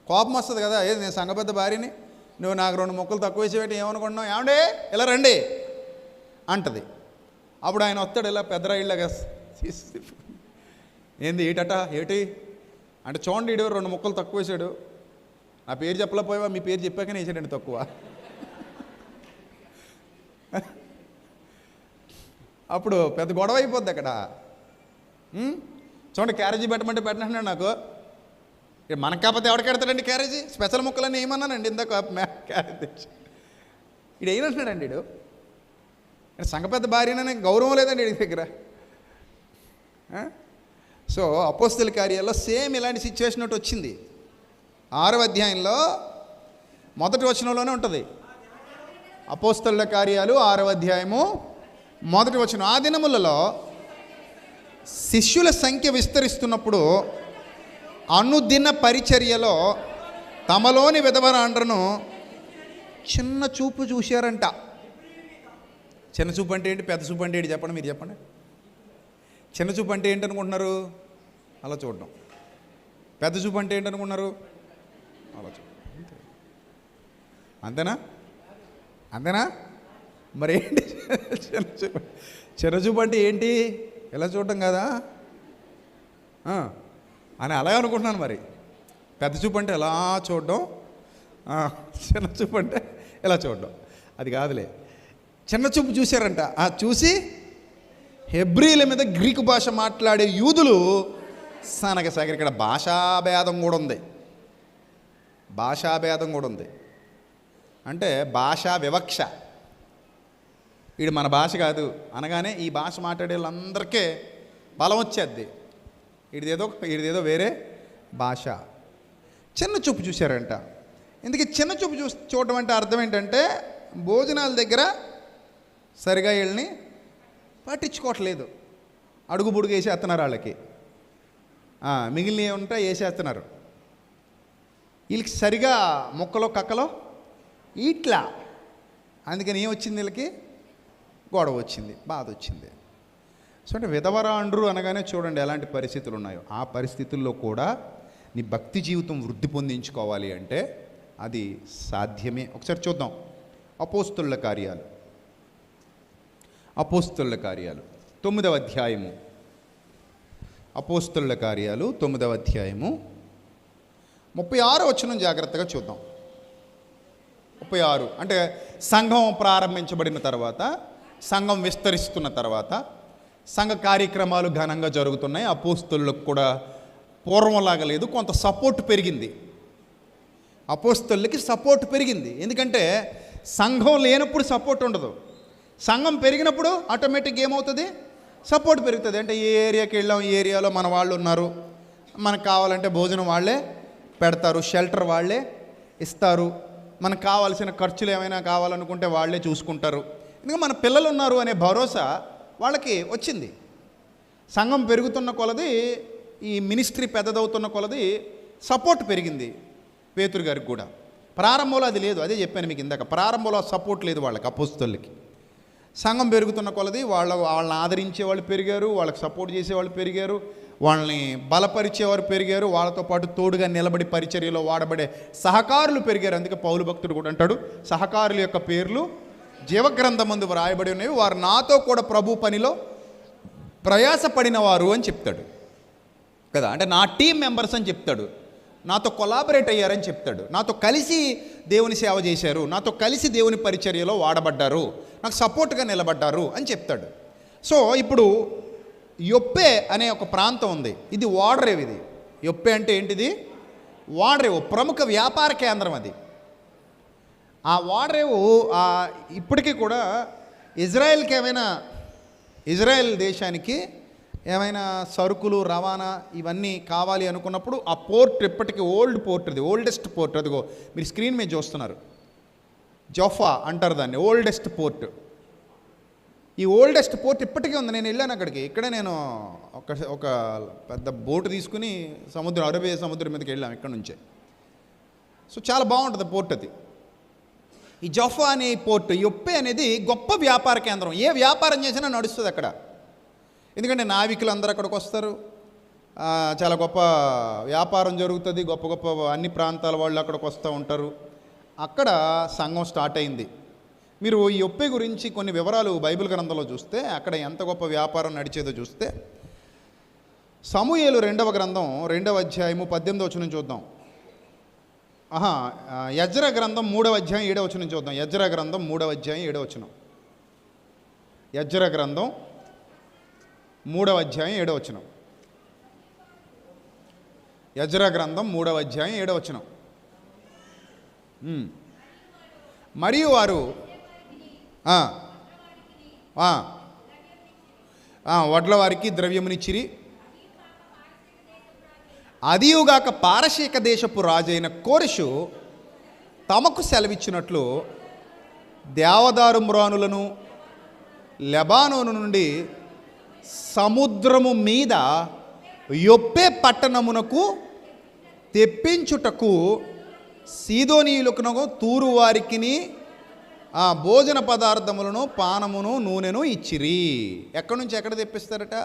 A: కోపం వస్తుంది కదా. ఏది నేను సంఘ పెద్ద భార్యని, నువ్వు నాకు 2 మొక్కలు తక్కువ వేసేవేటి ఏమనుకుంటున్నావు, ఏమండే ఇలా రండి అంటది. అప్పుడు ఆయన వస్తాడు ఇలా పెద్దరాయిళ్ళగా, ఏంది ఏటి అంటే, చూడండి ఈడు 2 మొక్కలు తక్కువ వేసాడు, నా పేరు చెప్పలేకపోయావా, మీ పేరు చెప్పాకనే వేసాడండి తక్కువ. అప్పుడు పెద్ద గొడవ అయిపోద్ది అక్కడ. చూడండి క్యారేజీ పెట్టమంటే పెట్టినాడు నాకు, మనకు కాకపోతే ఎవరికి పెడతాడండి క్యారేజీ, స్పెషల్ ముక్కలన్నీ ఏమన్నానండి ఇందాక క్యారేజ్ ఇడు ఏమంటున్నాడండి. ఇడు సంఘ పెద్ద భార్యనే గౌరవం లేదండి వీడి దగ్గర. సో అపోస్తల కార్యాల్లో సేమ్ ఇలాంటి సిచ్యువేషన్ ఒకటి వచ్చింది. 6వ అధ్యాయంలో 1వ వచనంలోనే ఉంటుంది. అపోస్తల కార్యాలు 6వ అధ్యాయము 1వ వచనం. ఆ దినములలో శిష్యుల సంఖ్య విస్తరిస్తున్నప్పుడు అనుదిన పరిచర్యలో తమలోని విధవరాండ్రను చిన్న చూపు చూశారంట. చిన్న చూపు అంటే ఏంటి, పెద్ద చూపు అంటే ఏంటి చెప్పండి, మీరు చెప్పండి. చిన్న చూపు అంటే ఏంటి అనుకుంటున్నారు, అలా చూడడం. పెద్ద చూపు అంటే ఏంటి అనుకుంటున్నారు, అలా చూడడం. అంతేనా మరి ఏంటి చిన్న చూపు అంటే ఏంటి, ఎలా చూడడం కదా అని అలాగే అనుకుంటున్నాను. మరి పెద్ద చూపు అంటే ఎలా చూడడం, చిన్న చూపు అంటే ఎలా చూడడం, అది కాదులే. చిన్న చూపు చూశారంట. చూసి హెబ్రీల మీద గ్రీకు భాష మాట్లాడే యూదులు సనగసాగర్. ఇక్కడ భాషాభేదం కూడా ఉంది. అంటే భాషా వివక్ష. వీడు మన భాష కాదు అనగానే ఈ భాష మాట్లాడే వాళ్ళందరికీ బలం వచ్చేద్ది. వీడిదేదో వేరే భాష. చిన్న చూపు చూశారంట. ఇందుకే చిన్న చూపు చూడటం అంటే అర్థం ఏంటంటే భోజనాల దగ్గర సరిగా వీళ్ళని పట్టించుకోవట్లేదు. అడుగు బుడుగు వేసేస్తున్నారు వాళ్ళకి, మిగిలినవి ఉంటా వేసేస్తున్నారు. వీళ్ళకి సరిగా మొక్కలో కక్కలో ఇట్లా. అందుకని ఏం వచ్చింది, వీళ్ళకి గొడవ వచ్చింది, బాధ వచ్చింది. సో అంటే విధవరాండ్రు అనగానే చూడండి ఎలాంటి పరిస్థితులు ఉన్నాయో. ఆ పరిస్థితుల్లో కూడా నీ భక్తి జీవితం వృద్ధి పొందించుకోవాలి అంటే అది సాధ్యమే. ఒకసారి చూద్దాం అపోస్తలుల కార్యాలు 9వ అధ్యాయము. అపోస్తలుల కార్యాలు 9వ అధ్యాయము 36వ వచనం జాగ్రత్తగా చూద్దాం. 36 అంటే సంఘం ప్రారంభించబడిన తర్వాత, సంఘం విస్తరిస్తున్న తర్వాత, సంఘ కార్యక్రమాలు ఘనంగా జరుగుతున్నాయి. అపోస్తలులకు కూడా పూర్వంలాగా లేదు, కొంత సపోర్ట్ పెరిగింది. అపోస్తలులకి సపోర్ట్ పెరిగింది. ఎందుకంటే సంఘం లేనప్పుడు సపోర్ట్ ఉండదు, సంఘం పెరిగినప్పుడు ఆటోమేటిక్గా ఏమవుతుంది, సపోర్ట్ పెరుగుతుంది. అంటే ఏ ఏరియాకి వెళ్ళాం, ఈ ఏరియాలో మన వాళ్ళు ఉన్నారు, మనకు కావాలంటే భోజనం వాళ్ళే పెడతారు, షెల్టర్ వాళ్ళే ఇస్తారు, మనకు కావాల్సిన ఖర్చులు ఏమైనా కావాలనుకుంటే వాళ్ళే చూసుకుంటారు. ఎందుకంటే మన పిల్లలు ఉన్నారు అనే భరోసా వాళ్ళకి వచ్చింది. సంఘం పెరుగుతున్న కొలది, ఈ మినిస్ట్రీ పెద్దదవుతున్న కొలది సపోర్ట్ పెరిగింది పేతురు గారికి కూడా. ప్రారంభంలో అది లేదు, అదే చెప్పాను మీకు ఇందాక. ప్రారంభంలో సపోర్ట్ లేదు వాళ్ళకి, అపోస్తలులకి. సంఘం పెరుగుతున్న కొలది వాళ్ళని ఆదరించే వాళ్ళు పెరిగారు, వాళ్ళకి సపోర్ట్ చేసేవాళ్ళు పెరిగారు, వాళ్ళని బలపరిచేవారు పెరిగారు, వాళ్ళతో పాటు తోడుగా నిలబడి పరిచర్యలో వాడబడే సహకారులు పెరిగారు. అందుకే పౌలు భక్తుడు కూడా అంటాడు, సహకారుల యొక్క పేర్లు జీవగ్రంథమందు వ్రాయబడి ఉన్నవి, వారు నాతో కూడా ప్రభు పనిలో ప్రయాసపడిన వారు అని చెప్తాడు కదా. అంటే నా టీం మెంబర్స్ అని చెప్తాడు, నాతో కొలాబరేట్ అయ్యారని చెప్తాడు, నాతో కలిసి దేవుని సేవ చేశారు, నాతో కలిసి దేవుని పరిచర్యలో వాడబడ్డారు, నాకు సపోర్ట్గా నిలబడ్డారు అని చెప్తాడు. సో ఇప్పుడు యొప్పే అనే ఒక ప్రాంతం ఉంది, ఇది ఓడరేవు. ఇది యొప్పే అంటే ఏంటిది, ఓడరేవు, ప్రముఖ వ్యాపార కేంద్రం అది. ఆ ఓడరేవు ఇప్పటికీ కూడా ఇజ్రాయెల్ దేశానికి ఏమైనా సరుకులు రవాణా ఇవన్నీ కావాలి అనుకున్నప్పుడు ఆ పోర్ట్ ఇప్పటికీ ఓల్డ్ పోర్ట్, అది ఓల్డెస్ట్ పోర్ట్. అదిగో మీరు స్క్రీన్ మీద చూస్తున్నారు, జోఫా అంటారు దాన్ని, ఓల్డెస్ట్ పోర్ట్. ఈ ఓల్డెస్ట్ పోర్ట్ ఇప్పటికీ ఉంది. నేను వెళ్ళాను అక్కడికి. ఇక్కడే నేను ఒక పెద్ద బోటు తీసుకుని అరేబియా సముద్రం మీదకి వెళ్ళాము ఇక్కడ నుంచే. సో చాలా బాగుంటుంది పోర్ట్ అది. ఈ జోఫా అనే పోర్ట్, యొప్పే అనేది గొప్ప వ్యాపార కేంద్రం. ఏ వ్యాపారం చేసినా నడుస్తుంది అక్కడ. ఎందుకంటే నావికులు అందరూ అక్కడికి వస్తారు, చాలా గొప్ప వ్యాపారం జరుగుతుంది, గొప్ప గొప్ప అన్ని ప్రాంతాల వాళ్ళు అక్కడికి వస్తూ ఉంటారు. అక్కడ సంఘం స్టార్ట్ అయింది. మీరు ఈ యొప్పే గురించి కొన్ని వివరాలు బైబిల్ గ్రంథంలో చూస్తే అక్కడ ఎంత గొప్ప వ్యాపారం నడిచేదో చూస్తే, సమూయేలు 2వ గ్రంథం 2వ అధ్యాయము 18వ వచనం చూద్దాం. యజ్రా గ్రంథం 3వ అధ్యాయం 7వ వచనం చూద్దాం. యజ్రా గ్రంథం 3వ అధ్యాయం 7వ వచనం. యజ్రా గ్రంథం 3వ అధ్యాయం 7వ వచనం. యజ్రా గ్రంథం 3వ అధ్యాయం 7వ వచనం. మరియు వారు వడ్ల వారికి ద్రవ్యమునిచ్చిరి, అదియుగాక పారశీక దేశపు రాజైన కోరెషు తమకు సెలవిచ్చినట్లు దేవదారు మ్రానులను లెబానోను నుండి సముద్రము మీద యొప్పే పట్టణమునకు తెప్పించుటకు సీదోనీయులకు తూరు వారికిని భోజన పదార్థములను పానమును నూనెను ఇచ్చిరి. ఎక్కడి నుంచి ఎక్కడ తెప్పిస్తారట,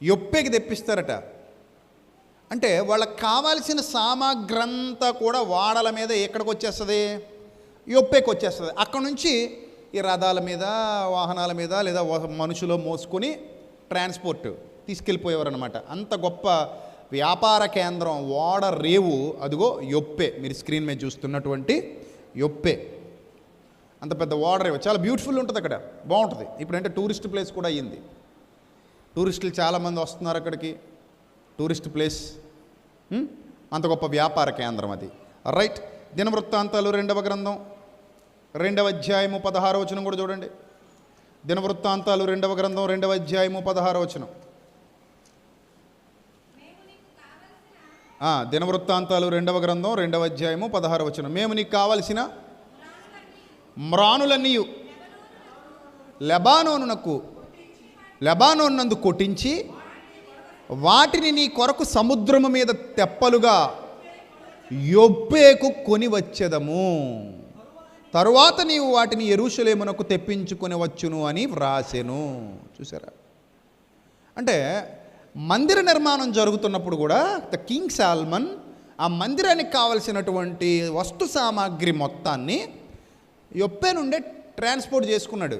A: యొప్పేకి తెప్పిస్తారట. అంటే వాళ్ళకి కావాల్సిన సామాగ్రంతా కూడా వాడల మీద ఎక్కడికి వచ్చేస్తుంది, యొప్పేకి వచ్చేస్తుంది. అక్కడ నుంచి ఈ రథాల మీద, వాహనాల మీద, లేదా మనుషులు మోసుకొని ట్రాన్స్పోర్ట్ తీసుకెళ్ళిపోయేవారు అనమాట. అంత గొప్ప వ్యాపార కేంద్రం ఓడ రేవు, అదిగో యొప్పే. మీరు స్క్రీన్ మీద చూస్తున్నటువంటి యొప్పే అంత పెద్ద ఓడ రేవు, చాలా బ్యూటిఫుల్ ఉంటుంది అక్కడ, బాగుంటుంది. ఇప్పుడంటే టూరిస్ట్ ప్లేస్ కూడా అయ్యింది. టూరిస్టులు చాలామంది వస్తున్నారు అక్కడికి, టూరిస్ట్ ప్లేస్. అంత గొప్ప వ్యాపార కేంద్రం అది. రైట్. దినవృత్తాంతాలు 2వ గ్రంథం 2వ అధ్యాయము 16వ వచనం కూడా చూడండి. దినవృత్తాంతాలు 2వ గ్రంథం 2వ అధ్యాయము 16వ వచనం. దినవృత్తాంతాలు 2వ గ్రంథం 2వ అధ్యాయము 16వ వచనం. మేము నీకు కావలసిన మ్రానులన్నీ లెబానోనందు కొట్టించి వాటిని నీ కొరకు సముద్రము మీద తెప్పలుగా యొప్పేకు కొని వచ్చేదము. తరువాత నీవు వాటిని యెరూషలేమునకు తెప్పించుకొని వచ్చును అని వ్రాసెను. చూసారా? అంటే మందిర నిర్మాణం జరుగుతున్నప్పుడు కూడా ద కింగ్ సాల్మన్ ఆ మందిరానికి కావలసినటువంటి వస్తు సామాగ్రి మొత్తాన్ని యొప్పే నుండే ట్రాన్స్పోర్ట్ చేసుకున్నాడు.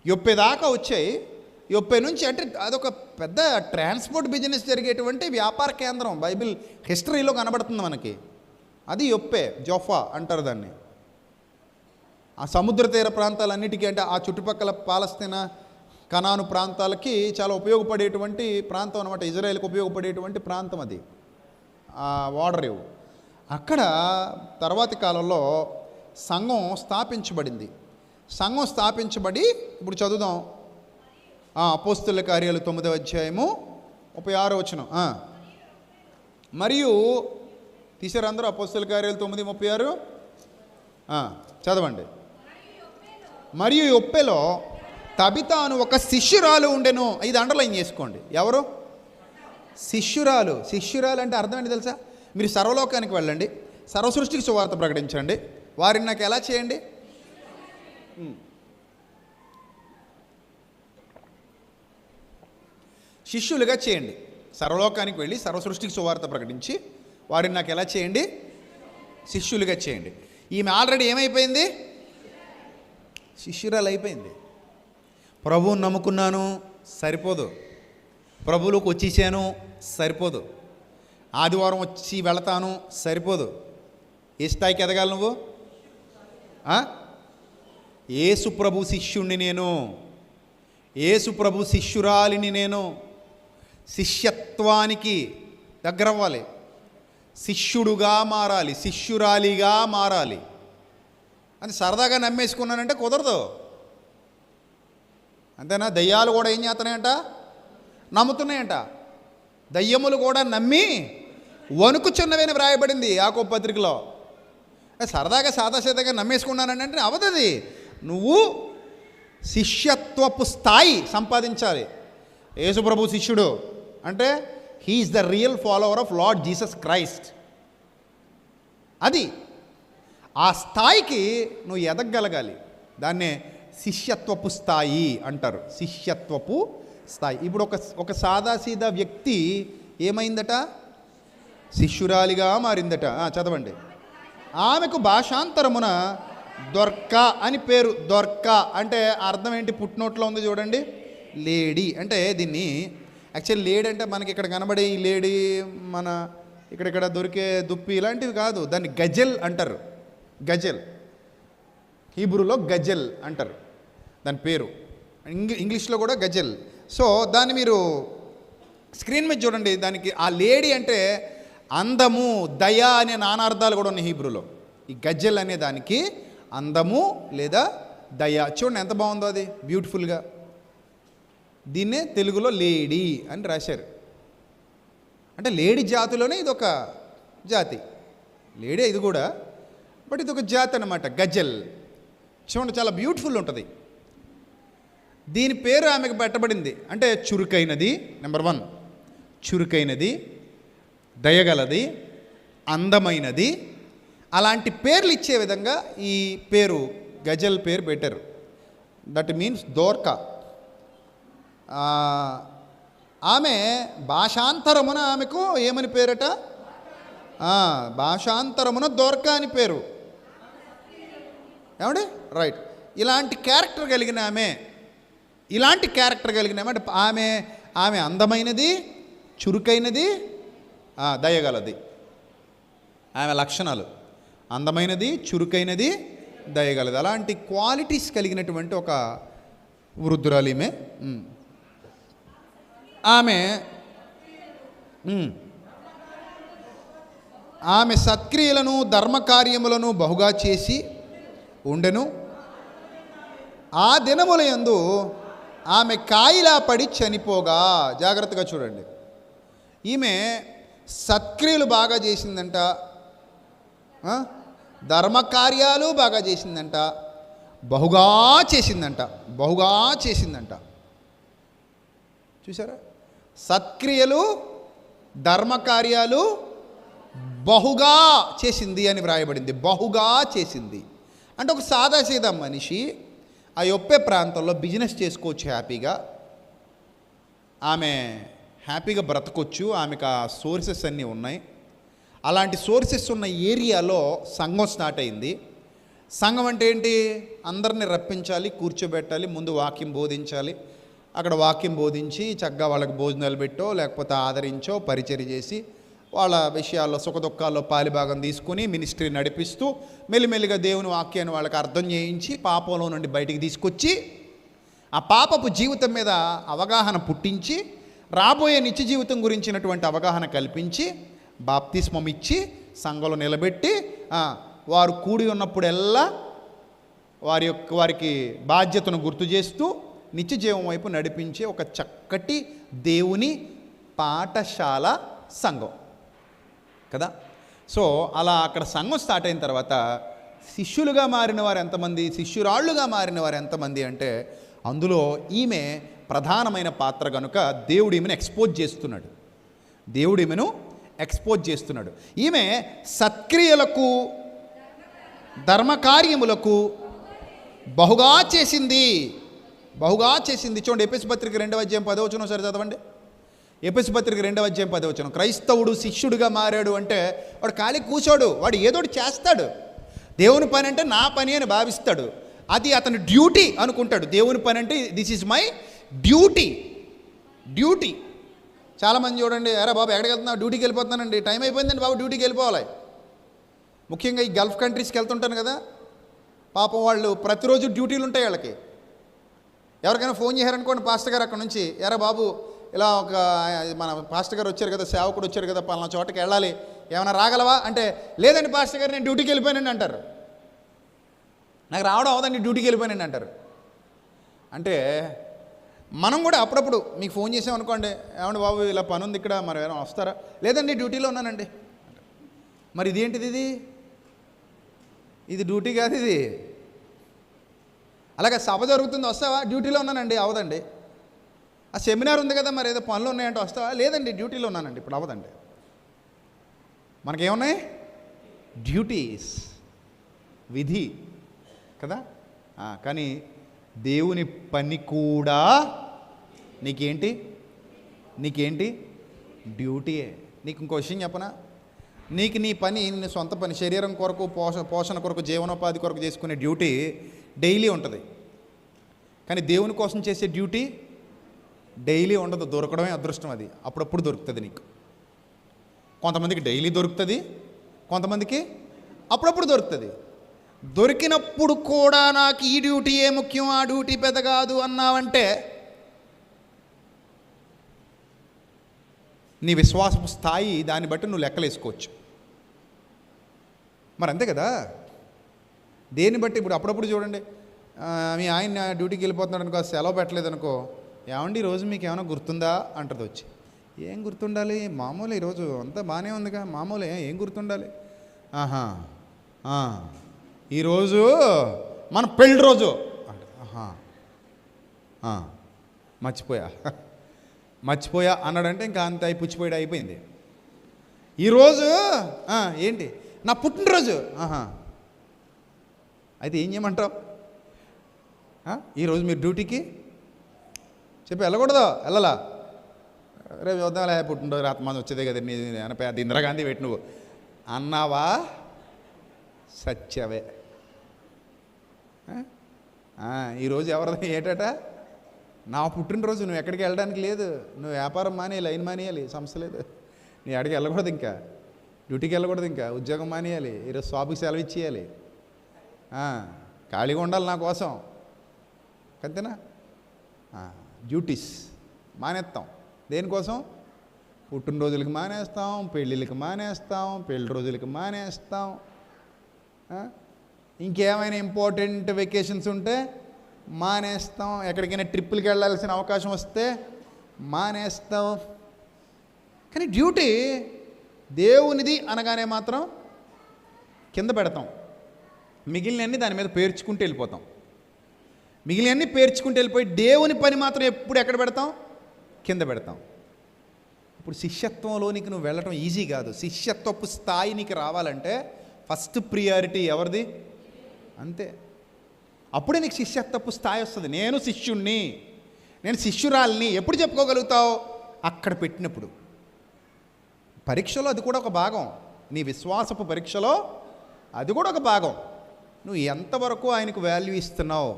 A: యొప్పే దాకా వచ్చాయి. యొప్పే నుంచి అంటే అదొక పెద్ద ట్రాన్స్పోర్ట్ బిజినెస్ జరిగేటువంటి వ్యాపార కేంద్రం బైబిల్ హిస్టరీలో కనబడుతుంది మనకి. అది యొప్పే, జోఫా అంటారు దాన్ని. ఆ సముద్ర తీర ప్రాంతాలన్నిటికీ అంటే ఆ చుట్టుపక్కల పాలస్తీనా కనాను ప్రాంతాలకి చాలా ఉపయోగపడేటువంటి ప్రాంతం అనమాట. ఇజ్రాయెల్కి ఉపయోగపడేటువంటి ప్రాంతం అది, ఆ వాడరేవు. అక్కడ తర్వాతి కాలంలో సంఘం స్థాపించబడింది. సంఘం స్థాపించబడి ఇప్పుడు చదువుదాం. అపోస్తలుల కార్యాలు 9వ అధ్యాయము 36వ వచనం. మరియు తీసారు అందరూ అపోస్తలుల కార్యాలు 9:36 చదవండి. మరియు యొప్పేలో తబితా అను ఒక శిష్యురాలు ఉండెను. ఇది అండర్లైన్ చేసుకోండి. ఎవరు? శిష్యురాలు. శిష్యురాలు అంటే అర్థం ఏంటి తెలుసా? మీరు సర్వలోకానికి వెళ్ళండి, సర్వసృష్టికి సువార్త ప్రకటించండి, వారిని నాకు ఎలా చేయండి? శిష్యులుగా చేయండి. సర్వలోకానికి వెళ్ళి సర్వసృష్టికి సువార్త ప్రకటించి వారిని నాకు ఎలా చేయండి? శిష్యులుగా చేయండి. ఈమె ఆల్రెడీ ఏమైపోయింది? శిష్యురాలు అయిపోయింది. ప్రభువుని నమ్ముకున్నాను సరిపోదు, ప్రభువులోకి వచ్చేసాను సరిపోదు, ఆదివారం వచ్చి వెళతాను సరిపోదు. ఏ స్థాయికి ఎదగాలి నువ్వు? యేసు ప్రభు శిష్యుణ్ణి నేను, యేసు ప్రభు శిష్యురాలిని నేను. శిష్యత్వానికి దగ్గర అవ్వాలి, శిష్యుడుగా మారాలి, శిష్యురాలిగా మారాలి. అని సరదాగా నమ్మేసుకున్నానంటే కుదరదు. అంతేనా? దయ్యాలు కూడా ఏం చేస్తున్నాయంట? నమ్ముతున్నాయంట. దయ్యములు కూడా నమ్మి వణుకుచున్నవని వ్రాయబడింది యాకోబు పత్రికలో. సరదాగా సాదాసీదాగా నమ్మేసుకున్నానంటే అవదది. నువ్వు శిష్యత్వపు స్థాయి సంపాదించాలి. యేసుప్రభు శిష్యుడు అంటే he is the real follower of Lord Jesus Christ. అది ఆ స్థాయికి నువ్వు ఎదగగలగాలి. దాన్నే శిష్యత్వపు స్థాయి అంటారు. శిష్యత్వపు స్థాయి. ఇప్పుడు ఒక సాదాసీదా వ్యక్తి ఏమైందట? శిష్యురాలిగా మారిందట. చదవండి. ఆమెకు భాషాంతరమున దొర్క అని పేరు. దొర్క అంటే అర్థం ఏంటి? పుట్టినోట్లో ఉంది చూడండి, లేడీ. అంటే దీన్ని యాక్చువల్లీ లేడీ అంటే మనకి ఇక్కడ కనబడే ఈ లేడీ, మన ఇక్కడ దొరికే దుప్పి ఇలాంటివి కాదు. దాన్ని గజల్ అంటారు. గజల్, హీబ్రూలో గజల్ అంటారు దాని పేరు. ఇంగ్లీష్లో కూడా గజల్. సో దాన్ని మీరు స్క్రీన్ మీద చూడండి. దానికి ఆ లేడీ అంటే అందము, దయ అనే నానార్థాలు కూడా ఉన్నాయి హీబ్రూలో. ఈ గజల్ అనే దానికి అందము లేదా దయ. చూడండి ఎంత బాగుందో అది, బ్యూటిఫుల్గా. దీన్నే తెలుగులో లేడీ అని రాశారు. అంటే లేడీ జాతిలోనే ఇదొక జాతి. లేడీ ఇది కూడా, బట్ ఇది ఒక జాతి అన్నమాట, గజల్. చూడండి చాలా బ్యూటిఫుల్ ఉంటుంది. దీని పేరు ఆమెకు పెట్టబడింది. అంటే చురుకైనది, నెంబర్ 1 చురుకైనది, దయగలది, అందమైనది. అలాంటి పేర్లు ఇచ్చే విధంగా ఈ పేరు గజల్ పేరు పెట్టారు. That means Dorka. ఆమె భాషాంతరమున ఆమెకు ఏమని పేరట? భాషాంతరమున దోర్కా అని పేరు. ఏమండి? రైట్. ఇలాంటి క్యారెక్టర్ కలిగిన ఆమె, అంటే ఆమె అందమైనది, చురుకైనది, దయగలది. ఆమె లక్షణాలు అందమైనది, చురుకైనది, దయగలది. అలాంటి క్వాలిటీస్ కలిగినటువంటి ఒక వృద్ధురాలు ఈమె. ఆమె సత్క్రియలను ధర్మకార్యములను బహుగా చేసి ఉండెను. ఆ దినములయందు ఆమె కాయిలా పడి చనిపోగా. జాగ్రత్తగా చూడండి. ఈమె
B: సత్క్రియలు బాగా చేసిందంట, ధర్మకార్యాలు బాగా చేసిందంట, బహుగా చేసిందంట. బహుగా చేసిందంట. చూసారా? సత్క్రియలు, ధర్మకార్యాలు బహుగా చేసింది అని వ్రాయబడింది. బహుగా చేసింది అంటే ఒక సాదాసీదా మనిషి ఆ యొప్పే ప్రాంతంలో బిజినెస్ చేసుకోవచ్చు హ్యాపీగా. ఆమె హ్యాపీగా బ్రతకొచ్చు. ఆమెకు ఆ సోర్సెస్ అన్నీ ఉన్నాయి. అలాంటి సోర్సెస్ ఉన్న ఏరియాలో సంఘం స్టార్ట్ అయింది. సంఘం అంటే ఏంటి? అందరిని రప్పించాలి, కూర్చోబెట్టాలి, ముందు వాక్యం బోధించాలి. అక్కడ వాక్యం బోధించి చక్కగా వాళ్ళకి భోజనాలు పెట్టో లేకపోతే ఆదరించో పరిచర్య చేసి వాళ్ళ విషయాల్లో సుఖదుఖాల్లో పాలిభాగం తీసుకుని మినిస్ట్రీ నడిపిస్తూ మెల్లిమెల్లిగా దేవుని వాక్యాన్ని వాళ్ళకి అర్థం చేయించి పాపంలో నుండి బయటికి తీసుకొచ్చి ఆ పాపపు జీవితం మీద అవగాహన పుట్టించి రాబోయే నిత్య జీవితం గురించినటువంటి అవగాహన కల్పించి బాప్తిస్మం ఇచ్చి సంఘంలో నిలబెట్టి వారు కూడి ఉన్నప్పుడెల్లా వారికి బాధ్యతను గుర్తు చేస్తూ నిత్య జీవం వైపు నడిపించే ఒక చక్కటి దేవుని పాఠశాల సంఘం కదా. సో అలా అక్కడ సంఘం స్టార్ట్ అయిన తర్వాత శిష్యులుగా మారిన వారు ఎంతమంది, శిష్యురాళ్ళుగా మారిన వారు ఎంతమంది అంటే అందులో ఈమె ప్రధానమైన పాత్ర కనుక దేవుడు ఈమెను ఎక్స్పోజ్ చేస్తున్నాడు. దేవుడు ఈమెను ఎక్స్పోజ్ చేస్తున్నాడు. ఈమె సత్క్రియలకు, ధర్మకార్యములకు బహుగా చేసింది. బహుగా చేసింది. చూడండి, ఎఫెసీ పత్రిక 2వ అధ్యాయం 10వ వచనం సరి చదవండి. ఎఫెసీ పత్రిక 2వ అధ్యాయం 10వ వచనం. క్రైస్తవుడు శిష్యుడిగా మారాడు అంటే వాడు ఖాళీ కూర్చోడు, వాడు ఏదోటి చేస్తాడు. దేవుని పని అంటే నా పని అని భావిస్తాడు. అది అతని డ్యూటీ అనుకుంటాడు. దేవుని పని అంటే this is my duty. Duty. చాలామంది చూడండి, అరే బాబు ఎక్కడికి వెళ్తున్నావు? డ్యూటీకి వెళ్ళిపోతున్నానండి, టైం అయిపోయిందండి బాబు, డ్యూటీకి వెళ్ళిపోవాలి. ముఖ్యంగా ఈ గల్ఫ్ కంట్రీస్కి వెళ్తుంటాను కదా, పాపం వాళ్ళు ప్రతిరోజు డ్యూటీలు ఉంటాయి వాళ్ళకి. ఎవరికైనా ఫోన్ చేశారనుకోండి, పాస్టర్ గారు అక్కడ నుంచి, ఎరా బాబు ఇలా ఒక మన పాస్టర్ గారు వచ్చారు కదా, సేవకుడు వచ్చారు కదా, పలానా చోటకి వెళ్ళాలి, ఏమైనా రాగలవా అంటే, లేదండి పాస్టర్ గారు నేను డ్యూటీకి వెళ్ళిపోయానండి అంటారు. నాకు రావడం అవదండి, డ్యూటీకి వెళ్ళిపోయానండి అంటారు. అంటే మనం కూడా అప్పుడప్పుడు మీకు ఫోన్ చేసామనుకోండి, ఏమండి బాబు ఇలా పని ఉంది ఇక్కడ, మరి ఏమైనా వస్తారా? లేదండి డ్యూటీలో ఉన్నానండి. మరి ఇదేంటిది? ఇది డ్యూటీ కాదు ఇది. అలాగే సభ జరుగుతుంది, వస్తావా? డ్యూటీలో ఉన్నానండి, అవదండి. ఆ సెమినార్ ఉంది కదా, మరి ఏదో పనులు ఉన్నాయంటే వస్తావా? లేదండి డ్యూటీలో ఉన్నానండి, ఇప్పుడు అవదండి. మనకేమున్నాయి? డ్యూటీస్, విధి కదా. కానీ దేవుని పని కూడా నీకేంటి డ్యూటీయే. నీకు ఇంకో విషయం చెప్పనా? నీకు నీ పని, నీ సొంత పని, శరీరం కొరకు, పోషణ కొరకు, జీవనోపాధి కొరకు చేసుకునే డ్యూటీ డైలీ ఉంటుంది. కానీ దేవుని కోసం చేసే డ్యూటీ డైలీ ఉండదు. దొరకడమే అదృష్టం. అది అప్పుడప్పుడు దొరుకుతుంది నీకు. కొంతమందికి డైలీ దొరుకుతుంది, కొంతమందికి అప్పుడప్పుడు దొరుకుతుంది. దొరికినప్పుడు కూడా నాకు ఈ డ్యూటీయే ముఖ్యం, ఆ డ్యూటీ పెద్ద కాదు అన్నావంటే నీ విశ్వాసపు స్థాయి దాన్ని బట్టి నువ్వు లెక్కలేసుకోవచ్చు. మరి అంతే కదా. దేన్ని బట్టి ఇప్పుడు అప్పుడప్పుడు చూడండి, మీ ఆయన డ్యూటీకి వెళ్ళిపోతున్నాడు అనుకో, సెలవు పెట్టలేదు అనుకో, ఏమండి ఈరోజు మీకు ఏమైనా గుర్తుందా అంటది వచ్చి. ఏం గుర్తుండాలి, మామూలు ఈరోజు అంతా బాగానే ఉందిగా, మామూలు ఏం గుర్తుండాలి? ఈరోజు మన పెళ్ళి రోజు అంటే మర్చిపోయా అన్నాడంటే ఇంకా అంత పుచ్చిపోయాడు, అయిపోయింది. ఈరోజు ఏంటి, నా పుట్టినరోజు. అయితే ఏం చేయమంటావు? ఈరోజు మీరు డ్యూటీకి చెప్పి వెళ్ళకూడదు, వెళ్ళలా, రేపు చూద్దాంలే, పుట్టినరోజు రాత్రి వచ్చేదే కదా, నీ పెద్ద ఇందిరాగాంధీ పెట్టి నువ్వు అన్నావా, సత్యవే. ఈరోజు ఎవరిది ఏటట? నా పుట్టినరోజు, నువ్వు ఎక్కడికి వెళ్ళడానికి లేదు, నువ్వు వ్యాపారం మానేయాలి, లైన్ మానేయాలి, సమస్య లేదు, నీ అడిగి వెళ్ళకూడదు, ఇంకా డ్యూటీకి వెళ్ళకూడదు, ఇంకా ఉద్యోగం మానేయాలి, ఈరోజు షాపుకి సెలవు ఇచ్చేయాలి, ఖాళీగా ఉండాలి నా కోసం, అంతేనా? డ్యూటీస్ మానేస్తాం. దేనికోసం? పుట్టినరోజులకి మానేస్తాం, పెళ్ళిళ్ళకి మానేస్తాం, పెళ్లి రోజులకి మానేస్తాం, ఇంకేమైనా ఇంపార్టెంట్ వెకేషన్స్ ఉంటే మానేస్తాం, ఎక్కడికైనా ట్రిప్పులకి వెళ్ళాల్సిన అవకాశం వస్తే మానేస్తాం. కానీ డ్యూటీ దేవునిది అనగానే మాత్రం కింద పెడతాం, మిగిలినన్ని దాని మీద పేర్చుకుంటూ వెళ్ళిపోతాం. మిగిలినన్ని పేర్చుకుంటూ వెళ్ళిపోయి దేవుని పని మాత్రం ఎప్పుడు ఎక్కడ పెడతాం? కింద పెడతాం. ఇప్పుడు శిష్యత్వంలోనికి నువ్వు వెళ్ళటం ఈజీ కాదు. శిష్యత్వపు స్థాయి నీకు రావాలంటే ఫస్ట్ ప్రియారిటీ ఎవరిది? అంతే. అప్పుడే నీకు శిష్యత్వపు స్థాయి వస్తుంది. నేను శిష్యుణ్ణి, నేను శిష్యురాల్ని ఎప్పుడు చెప్పుకోగలుగుతావు? అక్కడ పెట్టినప్పుడు. పరీక్షలో అది కూడా ఒక భాగం. నీ విశ్వాసపు పరీక్షలో అది కూడా ఒక భాగం. నువ్వు ఎంతవరకు ఆయనకు వాల్యూ ఇస్తున్నావు,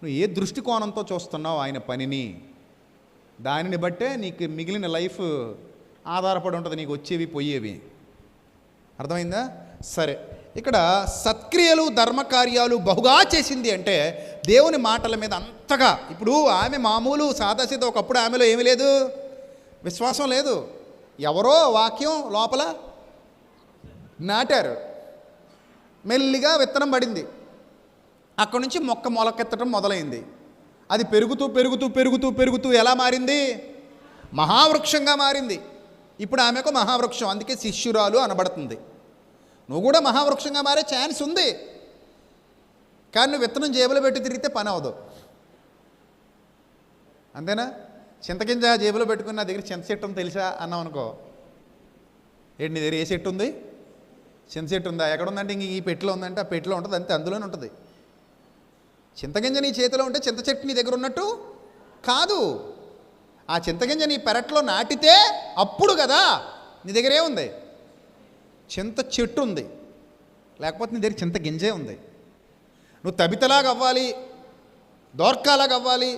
B: నువ్వు ఏ దృష్టికోణంతో చూస్తున్నావు ఆయన పనిని, దానిని బట్టే నీకు మిగిలిన లైఫ్ ఆధారపడి ఉంటుంది, నీకు వచ్చేవి పోయేవి. అర్థమైందా? సరే, ఇక్కడ సత్క్రియలు ధర్మకార్యాలు బహుగా చేసింది అంటే దేవుని మాటల మీద అంతగా. ఇప్పుడు ఆమె మామూలు సాదాసీద, ఒకప్పుడు ఆమెలో ఏమీ లేదు, విశ్వాసం లేదు. ఎవరో వాక్యం లోపల నాటారు, మెల్లిగా విత్తనం పడింది, అక్కడి నుంచి మొక్క మొలకెత్తడం మొదలైంది. అది పెరుగుతూ పెరుగుతూ పెరుగుతూ పెరుగుతూ ఎలా మారింది? మహావృక్షంగా మారింది. ఇప్పుడు ఆమెకు మహావృక్షం, అందుకే శిష్యురాలు అనబడుతుంది. నువ్వు కూడా మహావృక్షంగా మారే ఛాన్స్ ఉంది, కానీ నువ్వు విత్తనం జేబులో పెట్టి తిరిగితే పని అవ్వదు. అంతేనా? చింతగింజ జేబులో పెట్టుకుని నా దగ్గర చింత చెట్టు ఉంది తెలుసా అన్నావు అనుకో, ఏంటి నీ దగ్గర ఏ చెట్టు ఉంది? చింత చెట్టు ఉందా? ఎక్కడ ఉందంటే ఇంక ఈ పెట్టిలో ఉందంటే ఆ పెట్టిలో ఉంటుంది, అంతే, అందులోనే ఉంటుంది. చింతగింజ నీ చేతిలో ఉంటే చింత చెట్టు నీ దగ్గర ఉన్నట్టు కాదు. ఆ చింతగింజ నీ పెరట్లో నాటితే అప్పుడు కదా నీ దగ్గర ఏముంది? చింత చెట్టు ఉంది, లేకపోతే నీ దగ్గర చింత గింజే ఉంది. నువ్వు తబితలాగా అవ్వాలి, దోర్కాలాగా అవ్వాలి,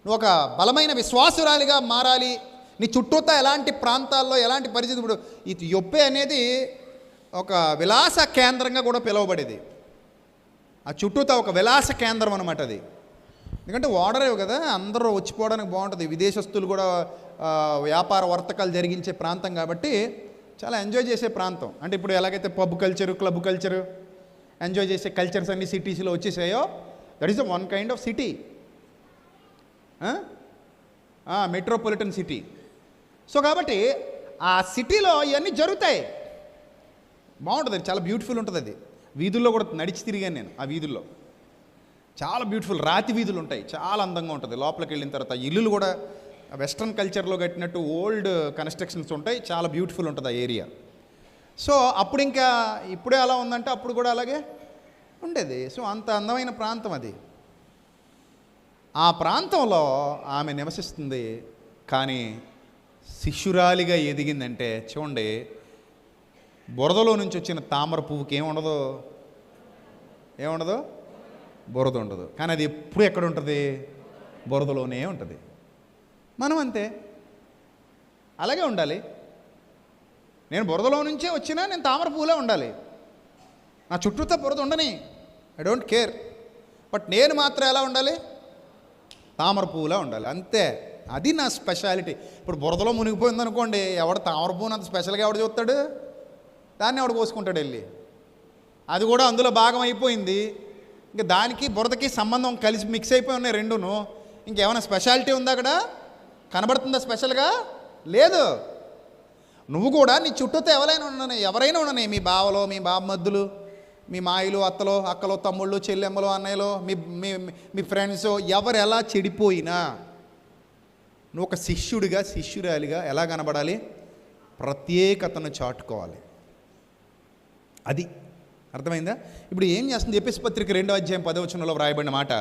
B: నువ్వు ఒక బలమైన విశ్వాసురాలిగా మారాలి. నీ చుట్టూతా ఎలాంటి ప్రాంతాల్లో ఎలాంటి పరిస్థితి. ఇప్పుడు ఈ యొప్పే అనేది ఒక విలాస కేంద్రంగా కూడా పిలువబడేది. ఆ చుట్టూతా ఒక విలాస కేంద్రం అనమాట అది. ఎందుకంటే ఓడరేవు కదా, అందరూ వచ్చిపోవడానికి బాగుంటుంది. విదేశస్తులు కూడా వ్యాపార వర్తకాలు జరిగించే ప్రాంతం కాబట్టి చాలా ఎంజాయ్ చేసే ప్రాంతం. అంటే ఇప్పుడు ఎలాగైతే pub culture, club culture, enjoy చేసే కల్చర్స్ అన్ని సిటీస్లో వచ్చేసాయో, that is the one kind of city, metropolitan city. So కాబట్టి ఆ సిటీలో ఇవన్నీ జరుగుతాయి, బాగుంటుంది, చాలా బ్యూటిఫుల్ ఉంటుంది. అది వీధుల్లో కూడా నడిచి తిరిగాను నేను. ఆ వీధుల్లో చాలా బ్యూటిఫుల్ రాతి వీధులు ఉంటాయి, చాలా అందంగా ఉంటుంది. లోపలికి వెళ్ళిన తర్వాత ఇల్లులు కూడా వెస్ట్రన్ కల్చర్లో కట్టినట్టు ఓల్డ్ కన్స్ట్రక్షన్స్ ఉంటాయి, చాలా బ్యూటిఫుల్ ఉంటుంది ఆ ఏరియా. సో అప్పుడు ఇంకా ఇప్పుడే అలా ఉందంటే అప్పుడు కూడా అలాగే ఉండేది. సో అంత అందమైన ప్రాంతం అది. ఆ ప్రాంతంలో ఆమె నివసిస్తుంది. కానీ శిష్యురాలిగా ఎదిగిందంటే చూడండి, బురదలో నుంచి వచ్చిన తామర పువ్వుకి ఏముండదు? బురద ఉండదు. కానీ అది ఎప్పుడు ఎక్కడ ఉంటుంది? బురదలోనే ఉంటుంది. మనం అంతే, అలాగే ఉండాలి. నేను బురదలో నుంచే వచ్చినా నేను తామర పువ్వులే ఉండాలి. నా చుట్టూతో బురద ఉండని, ఐ డోంట్ కేర్. బట్ నేను మాత్రం ఎలా ఉండాలి? తామర పువ్వులా ఉండాలి, అంతే. అది నా స్పెషాలిటీ. ఇప్పుడు బురదలో మునిగిపోయింది అనుకోండి, ఎవడు తామర పువ్వుని అంత స్పెషల్గా ఎవడు చూస్తాడు? దాన్ని ఎవడు పోసుకుంటాడు వెళ్ళి. అది కూడా అందులో భాగం అయిపోయింది. ఇంకా దానికి బురదకి సంబంధం కలిసి మిక్స్ అయిపోయి ఉన్నాయి రెండును. ఇంకేమైనా స్పెషాలిటీ ఉందా అక్కడ? కనబడుతుందా స్పెషల్గా? లేదు. నువ్వు కూడా నీ చుట్టూతో ఎవరైనా ఉండని, మీ బావలో, మీ బామ్మద్దులు, మీ మాయలు, అత్తలో, అక్కలో, తమ్ముళ్ళు, చెల్లెమ్మలో, అన్నయ్యలో, మీ ఫ్రెండ్స్, ఎవరు ఎలా చెడిపోయినా నువ్వు ఒక శిష్యుడిగా, శిష్యురాలిగా ఎలా కనబడాలి? ప్రత్యేకతను చాటుకోవాలి. అది అర్థమైందా? ఇప్పుడు ఏం చేస్తుంది? ఎఫెసీ పత్రిక 2వ అధ్యాయం 10వ వచనంలో వ్రాయబడిన మాట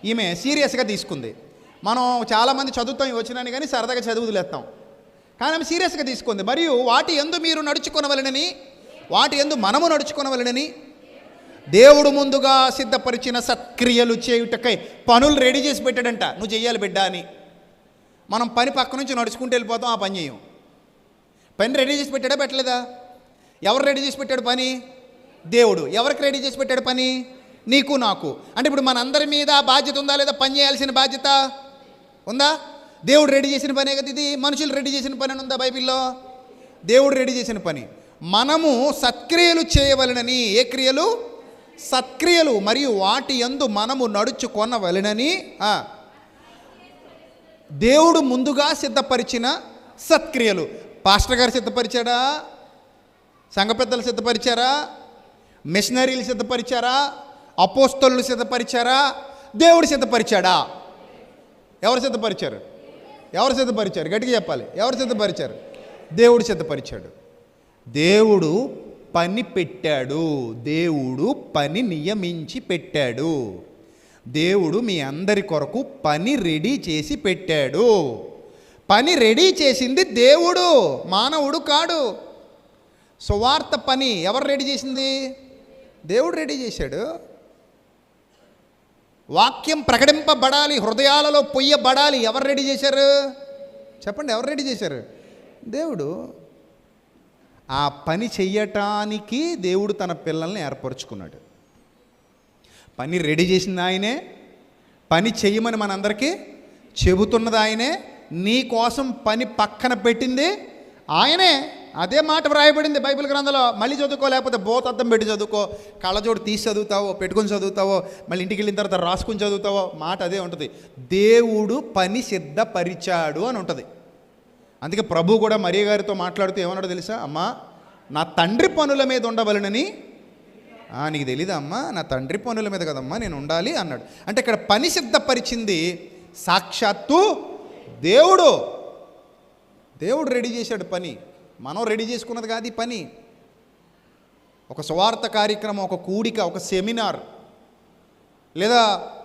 B: ఈమె సీరియస్గా తీసుకుంది. మనం చాలామంది చదువుతాం ఈ వచనాన్ని, కానీ సరదాగా చదువులేస్తాం. కానీ ఆమె సీరియస్గా తీసుకుంది. మరియు వాటి యందు మీరు నడుచుకొనవలెనని, వాటి యందు మనము నడుచుకొనవలెనని దేవుడు ముందుగా సిద్ధపరిచిన సత్క్రియలు చేయుటకై పనులు రెడీ చేసి పెట్టాడంట. నువ్వు చెయ్యాలి బిడ్డ అని. మనం పని పక్క నుంచి నడుచుకుంటూ వెళ్ళిపోతాం, ఆ పని చేయం. పని రెడీ చేసి పెట్టాడా, పెట్టలేదా? ఎవరు రెడీ చేసి పెట్టాడు పని? దేవుడు. ఎవరికి రెడీ చేసి పెట్టాడు పని? నీకు, నాకు. అంటే ఇప్పుడు మనందరి మీద బాధ్యత ఉందా లేదా? పని చేయాల్సిన బాధ్యత ఉందా? దేవుడు రెడీ చేసిన పనే కదా ఇది. మనుషులు రెడీ చేసిన పని అని ఉందా బైబిల్లో? దేవుడు రెడీ చేసిన పని. మనము సత్క్రియలు చేయవలెనని. ఏ క్రియలు? సత్క్రియలు. మరియు వాటి యందు మనము నడుచుకొనవలెనని దేవుడు ముందుగా సిద్ధపరిచిన సత్క్రియలు. పాస్టర్ గారు సిద్ధపరిచాడా? సంఘ పెద్దలు సిద్ధపరిచారా? మిషనరీలు సిద్ధపరిచారా? అపోస్తలులు సిద్ధపరిచారా? దేవుడు సిద్ధపరిచాడా? ఎవరు సిద్ధపరిచారు? ఎవరు సిద్ధపరిచారు? గట్టిగా చెప్పాలి. ఎవరు సిద్ధపరిచారు? దేవుడు సిద్ధపరిచాడు. దేవుడు పని పెట్టాడు. దేవుడు పని నియమించి పెట్టాడు. దేవుడు మీ అందరి కొరకు పని రెడీ చేసి పెట్టాడు. పని రెడీ చేసింది దేవుడు, మానవుడు కాడు. సువార్త పని ఎవరు రెడీ చేసింది? దేవుడు రెడీ చేశాడు. వాక్యం ప్రకటింపబడాలి, హృదయాలలో పొయ్యబడాలి. ఎవరు రెడీ చేశారు? చెప్పండి, ఎవరు రెడీ చేశారు? దేవుడు. ఆ పని చెయ్యటానికి దేవుడు తన పిల్లల్ని ఏర్పరచుకున్నాడు. పని రెడీ చేసింది ఆయనే, పని చెయ్యమని మనందరికీ చెబుతున్నది ఆయనే, నీ కోసం పని పక్కన పెట్టింది ఆయనే. అదే మాట వ్రాయబడింది బైబిల్ గ్రంథంలో. మళ్ళీ చదువుకో, లేకపోతే బోతద్దం పెట్టి చదువుకో, కళ్ళజోడు తీసి చదువుతావో, పెట్టుకొని చదువుతావో, మళ్ళీ ఇంటికి వెళ్ళిన తర్వాత రాసుకుని చదువుతావో, మాట అదే ఉంటుంది. దేవుడు పని సిద్ధపరిచాడు అని ఉంటుంది. అందుకే ప్రభు కూడా మరియ గారితో మాట్లాడుతూ ఏమన్నాడో తెలుసా? అమ్మా, నా తండ్రి పనుల మీద ఉండవలనని. నీకు తెలీదా అమ్మా? నా తండ్రి పనుల మీద కదమ్మా నేను ఉండాలి అన్నాడు. అంటే ఇక్కడ పని సిద్ధపరిచింది సాక్షాత్తు దేవుడు. దేవుడు రెడీ చేశాడు పని, మనం రెడీ చేసుకున్నది కాదు ఈ పని. ఒక సువార్త కార్యక్రమం, ఒక కూడిక, ఒక సెమినార్, లేదా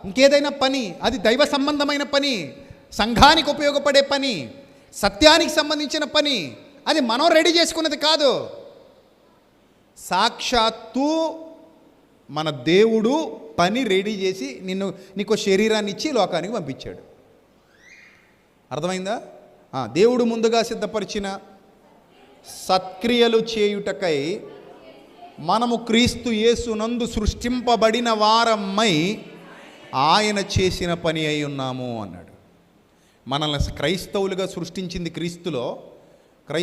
B: ఇంకేదైనా పని, అది దైవ సంబంధమైన పని, సంఘానికి ఉపయోగపడే పని, సత్యానికి సంబంధించిన పని, అది మనం రెడీ చేసుకున్నది కాదు. సాక్షాత్తు మన దేవుడు పని రెడీ చేసి నీకు శరీరాన్ని ఇచ్చి లోకానికి పంపించాడు. అర్థమైందా? దేవుడు ముందుగా సిద్ధపరిచిన సత్క్రియలు చేయుటకై మనము క్రీస్తు యేసునందు సృష్టింపబడిన వారమ్మై ఆయన చేసిన పని అయి ఉన్నాము అన్నాడు. మనల్ని క్రైస్తవులుగా సృష్టించింది క్రీస్తులో.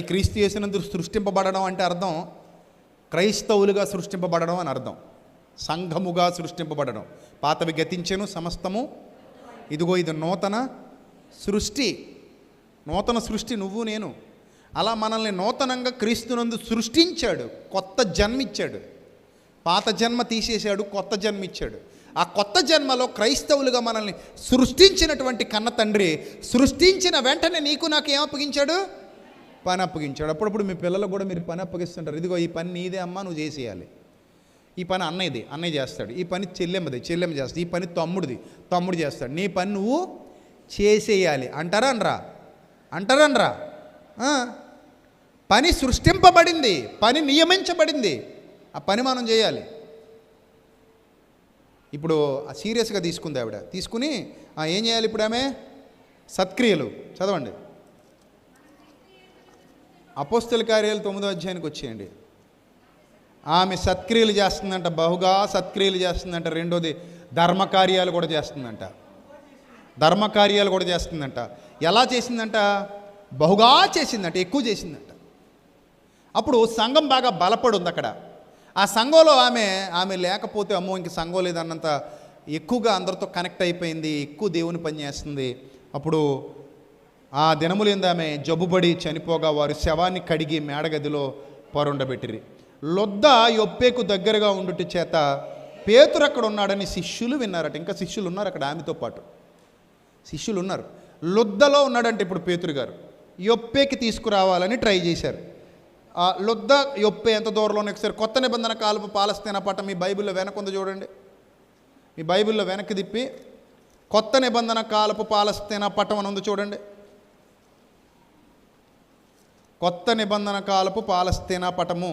B: క్రీస్తు యేసునందు సృష్టింపబడడం అంటే అర్థం క్రైస్తవులుగా సృష్టింపబడడం అని అర్థం. సంఘముగా సృష్టింపబడడం. పాతవి గతించెను, సమస్తము ఇదిగో ఇది నూతన సృష్టి. నూతన సృష్టి నువ్వు నేను. అలా మనల్ని నూతనంగా క్రీస్తునందు సృష్టించాడు, కొత్త జన్మిచ్చాడు. పాత జన్మ తీసేశాడు, కొత్త జన్మ ఇచ్చాడు. ఆ కొత్త జన్మలో క్రైస్తవులుగా మనల్ని సృష్టించినటువంటి కన్న తండ్రి సృష్టించిన వెంటనే నీకు నాకు ఏం అప్పగించాడు? పని అప్పగించాడు. అప్పుడప్పుడు మీ పిల్లలకు కూడా మీరు పని అప్పగిస్తుంటారు. ఇదిగో ఈ పని నీదే అమ్మా, నువ్వు చేసేయాలి. ఈ పని అన్నయ్యది, అన్నయ్య చేస్తాడు. ఈ పని చెల్లెమ్మది, చెల్లెమ్మ చేస్తాడు. ఈ పని తమ్ముడిది, తమ్ముడు చేస్తాడు. నీ పని నువ్వు చేసేయాలి. అంటారా అనరా? పని సృష్టింపబడింది, పని నియమించబడింది. ఆ పని మనం చేయాలి. ఇప్పుడు సీరియస్గా తీసుకుంది ఆవిడ. తీసుకుని ఏం చేయాలి ఇప్పుడు? ఆమె సత్క్రియలు చదవండి. అపోస్తల కార్యాలు 9వ అధ్యాయానికి వచ్చేయండి. ఆమె సత్క్రియలు చేస్తుందంట, బహుగా సత్క్రియలు చేస్తుందంట. రెండోది ధర్మకార్యాలు కూడా చేస్తుందంట. ధర్మకార్యాలు కూడా చేస్తుందంట. ఎలా చేసిందంట? బహుగా చేసిందంట, ఎక్కువ చేసిందంట. అప్పుడు సంఘం బాగా బలపడి ఉంది అక్కడ. ఆ సంఘంలో ఆమె లేకపోతే అమ్మో ఇంక సంఘం లేదన్నంత ఎక్కువగా అందరితో కనెక్ట్ అయిపోయింది, ఎక్కువ దేవుని పని చేస్తుంది. అప్పుడు ఆ దినములేంది ఆమె జబ్బుబడి చనిపోగా వారు శవాన్ని కడిగి మేడగదిలో పరుండబెట్టిరి. లొద్ద యొప్పేకు దగ్గరగా ఉండుట చేత పేతురు అక్కడ ఉన్నాడని శిష్యులు విన్నారట. ఇంకా శిష్యులు ఉన్నారు అక్కడ, ఆమెతో పాటు శిష్యులు ఉన్నారు. లొద్దలో ఉన్నాడంటే ఇప్పుడు పేతురు గారు. యొప్పేకి తీసుకురావాలని ట్రై చేశారు. లొద్ద యొప్పే ఎంత దూరంలోనే. ఒకసారి కొత్త నిబంధన కాలపు పాలస్తీనా పట్టం మీ బైబిల్లో వెనకుంది చూడండి. మీ బైబిల్లో వెనక్కి తిప్పి కొత్త నిబంధన కాలపు పాలస్తీనా పట్టం అని ఉంది చూడండి. కొత్త నిబంధన కాలపు పాలస్తీనా పటము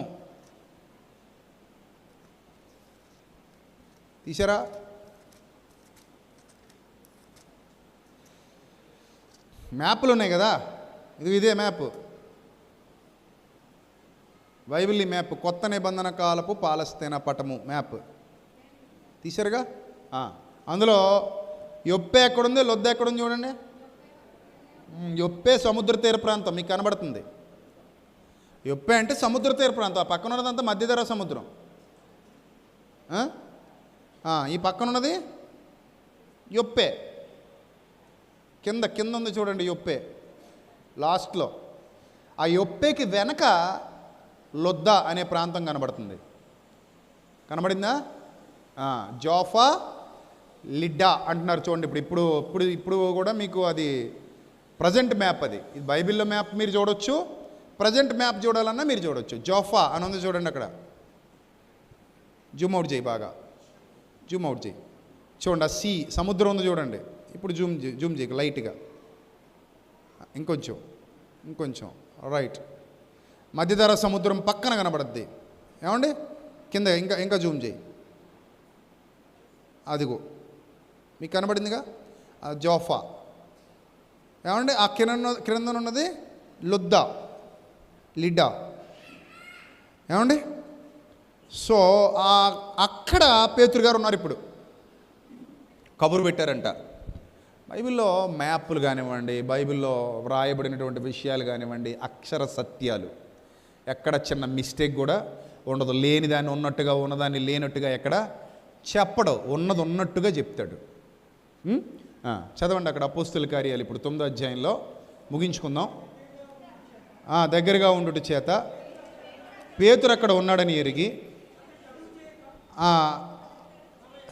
B: తీసారా? మ్యాప్లు ఉన్నాయి కదా, ఇదే మ్యాప్, బైబిల్ మ్యాప్. కొత్త నిబంధన కాలపు పాలస్తీనా పటము మ్యాప్ తీశారుగా. అందులో యొప్పే ఎక్కడుంది, లొద్ద ఎక్కడుంది చూడండి. యొప్పే సముద్ర తీర ప్రాంతం మీకు కనబడుతుంది. యొప్పే అంటే సముద్ర తీర ప్రాంతం. ఆ పక్కన ఉన్నదంతా మధ్యధరా సముద్రం. ఈ పక్కన ఉన్నది యొప్పే. కింద ఉంది చూడండి యొప్పే లాస్ట్లో. ఆ యొప్పేకి వెనక లొద్ద అనే ప్రాంతం కనబడుతుంది. కనబడిందా? జోఫా లిడ్డా అంటున్నారు చూడండి. ఇప్పుడు ఇప్పుడు ఇప్పుడు కూడా మీకు అది ప్రజెంట్ మ్యాప్. అది ఇది బైబిల్లో మ్యాప్ మీరు చూడొచ్చు, ప్రజెంట్ మ్యాప్ చూడాలన్నా మీరు చూడొచ్చు. జోఫా అని ఉంది చూడండి అక్కడ. జూమ్ అవుట్ చేయి, బాగా జూమ్ అవుట్ చేయి. చూడండి ఆ సీ సముద్రం ఉంది చూడండి. ఇప్పుడు జూమ్ చేయి లైట్గా, ఇంకొంచెం రైట్. మధ్యధరా సముద్రం పక్కన కనబడుద్ది ఏమండి, కింద ఇంకా జూమ్ చేయి. అదిగో మీకు కనబడిందిగా జోఫా ఏమండి. ఆ క్రింద ఉన్నది లిడ్డా ఏమండి. సో అక్కడ పేతురు గారు ఉన్నారు. ఇప్పుడు కబురు పెట్టారంట. బైబిల్లో మ్యాప్లు కానివ్వండి, బైబిల్లో వ్రాయబడినటువంటి విషయాలు కానివ్వండి, అక్షర సత్యాలు, ఎక్కడ చిన్న మిస్టేక్ కూడా ఉండదు. లేని దాన్ని ఉన్నట్టుగా, ఉన్నదాన్ని లేనట్టుగా ఎక్కడ చెప్పడు, ఉన్నది ఉన్నట్టుగా చెప్తాడు. చదవండి అక్కడ అపోస్తుల కార్యాలు ఇప్పుడు 9వ అధ్యాయంలో ముగించుకుందాం. దగ్గరగా ఉండుట చేత పేతురు అక్కడ ఉన్నాడని ఎరిగి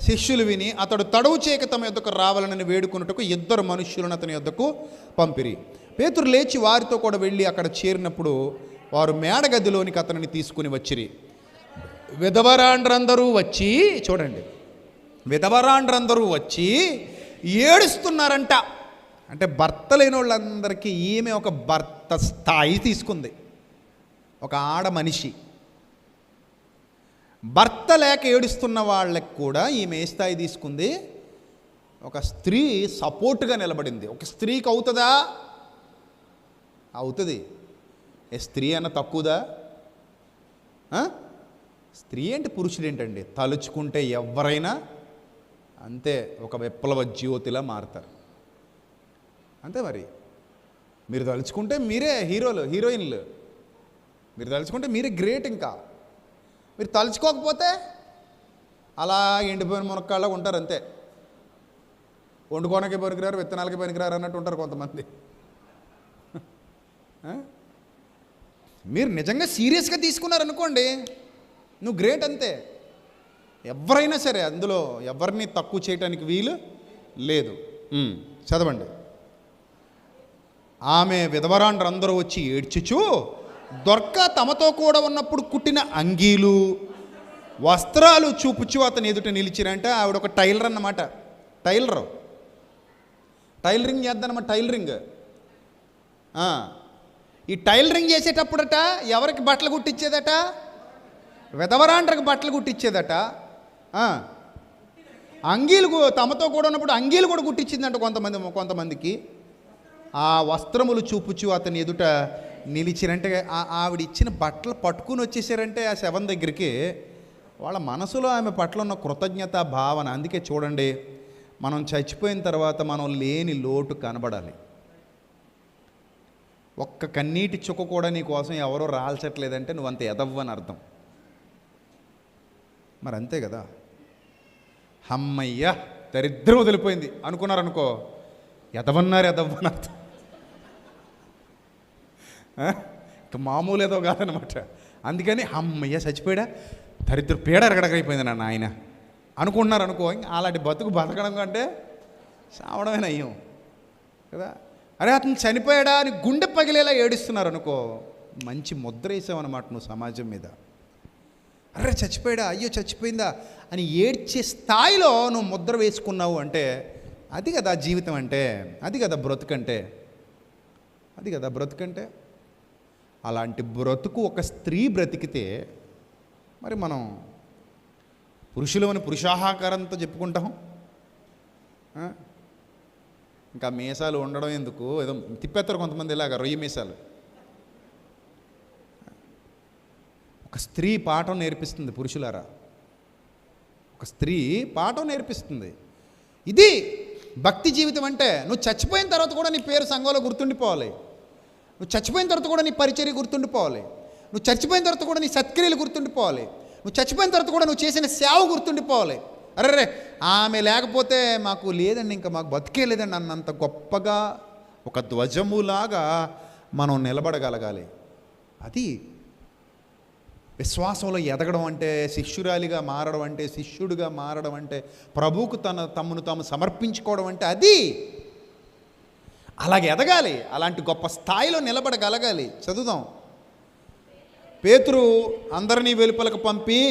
B: శిష్యులు విని అతడు తడవు చేయక తమ యొద్దకు రావాలని వేడుకున్నట్టుకు 2 మనుష్యులను అతని యొద్దకు పంపిరి. పేతురు లేచి వారితో కూడా వెళ్ళి అక్కడ చేరినప్పుడు వారు మేడగదిలోనికి అతనిని తీసుకుని వచ్చిరి. విధవరాండ్రందరూ వచ్చి చూడండి, విధవరాండ్రందరూ వచ్చి ఏడుస్తున్నారంట. అంటే భర్త లేని వాళ్ళందరికీ ఈమె ఒక భర్త స్థాయి తీసుకుంది. ఒక ఆడ మనిషి భర్త లేక ఏడుస్తున్న వాళ్ళకి కూడా ఈమె ఏ స్థాయి తీసుకుంది? ఒక స్త్రీ సపోర్ట్గా నిలబడింది. ఒక స్త్రీకి అవుతుందా? అవుతుంది. ఏ స్త్రీ అన్న తక్కువదా? స్త్రీ ఏంటి, పురుషుడు ఏంటండి? తలుచుకుంటే ఎవరైనా అంతే ఒక విప్లవ జ్యోతిలా మారుతారు. అంతే మరి. మీరు తలుచుకుంటే మీరే హీరోయిన్లు. మీరు తలుచుకుంటే మీరే గ్రేట్. ఇంకా మీరు తలుచుకోకపోతే అలా ఎండిపోయిన మునక్కాళ్ళ ఉంటారు అంతే. వండుకోనకే పనికిరారు, విత్తనాలకి పనికిరారు అన్నట్టు ఉంటారు కొంతమంది. మీరు నిజంగా సీరియస్గా తీసుకున్నారనుకోండి, నువ్వు గ్రేట్ అంతే. ఎవరైనా సరే అందులో ఎవరిని తక్కువ చేయటానికి వీలు లేదు. చదవండి. ఆమె విధవరాండ్రందరూ వచ్చి ఏడ్చుచు దొర్క తమతో కూడా ఉన్నప్పుడు కుట్టిన అంగీలు వస్త్రాలు చూపుచు అతని ఎదుట నిలిచిరంటే. ఆవిడ ఒక టైలర్ అన్నమాట. టైలరింగ్ చేద్దనమాట. ఈ టైలరింగ్ చేసేటప్పుడట ఎవరికి బట్టలు కుట్టించేదట? విధవరాండ్రకు బట్టలు కుట్టించేదట. అంగీలు తమతో కూడా ఉన్నప్పుడు అంగీలు కూడా కుట్టించిందంట కొంతమందికి. ఆ వస్త్రములు చూపుచు అతని ఎదుట నిలిచిరంటే ఆవిడ ఇచ్చిన బట్టలు పట్టుకుని వచ్చేసారంటే ఆ శవం దగ్గరికి. వాళ్ళ మనసులో ఆమె పట్ల ఉన్న కృతజ్ఞత భావన. అందుకే చూడండి, మనం చచ్చిపోయిన తర్వాత మనం లేని లోటు కనబడాలి. ఒక్క కన్నీటి చుక్క కూడా నీ కోసం ఎవరో రాల్చట్లేదంటే నువ్వు అంత ఎదవ్వని అర్థం. మరి అంతే కదా. అమ్మయ్య దరిద్రం వదిలిపోయింది అనుకున్నారనుకో, ఎదవని అర్థం. ఇక మామూలు ఏదో కాదనమాట. అందుకని అమ్మయ్య చచ్చిపోయాడా, దరిద్ర పీడ ఎరగడకైపోయింది నా ఆయన అనుకుంటున్నారు అనుకో. అలాంటి బతకడం కంటే చావడమే నయ్యం కదా. అరే అతను చనిపోయాడా అని గుండె పగిలేలా ఏడుస్తున్నారు అనుకో, మంచి ముద్ర వేసావన్నమాట నువ్వు సమాజం మీద. అరే చచ్చిపోయాడా, అయ్యో చచ్చిపోయిందా అని ఏడ్చే స్థాయిలో నువ్వు ముద్ర వేసుకున్నావు అంటే అది కదా జీవితం అంటే, అది కదా బ్రతుకంటే. అలాంటి బ్రతుకు ఒక స్త్రీ బ్రతికితే మరి మనం పురుషులమని పురుషాహాకారంతో చెప్పుకుంటాం. ఇంకా మీసాలు ఉండడం ఎందుకు, ఏదో తిప్పేస్తారు కొంతమంది ఇలాగా రొయ్యి మీసాలు. ఒక స్త్రీ పాఠం నేర్పిస్తుంది పురుషులారా. ఒక స్త్రీ పాఠం నేర్పిస్తుంది. ఇది భక్తి జీవితం అంటే. నువ్వు చచ్చిపోయిన తర్వాత కూడా నీ పేరు సంఘంలో గుర్తుండిపోవాలి. నువ్వు చచ్చిపోయిన తర్వాత కూడా నీ పరిచర్య గుర్తుండిపోవాలి. నువ్వు చచ్చిపోయిన తర్వాత కూడా నీ సత్క్రియలు గుర్తుండిపోవాలి. నువ్వు చచ్చిపోయిన తర్వాత కూడా నువ్వు చేసిన సేవ గుర్తుండిపోవాలి. అరే ఆమె లేకపోతే మాకు లేదండి, ఇంకా మాకు బతికే లేదండి అన్నంత గొప్పగా ఒక ధ్వజములాగా
A: మనం నిలబడగలగాలి. అది విశ్వాసంలో ఎదగడం అంటే, శిష్యురాలిగా మారడం అంటే, శిష్యుడిగా మారడం అంటే, ప్రభువుకు తమను తాము సమర్పించుకోవడం అంటే అది. అలాగే ఎదగాలి, అలాంటి గొప్ప స్థాయిలో నిలబడగలగాలి. చదువుదాం. పేతురు అందరినీ వెలుపలకు పంపి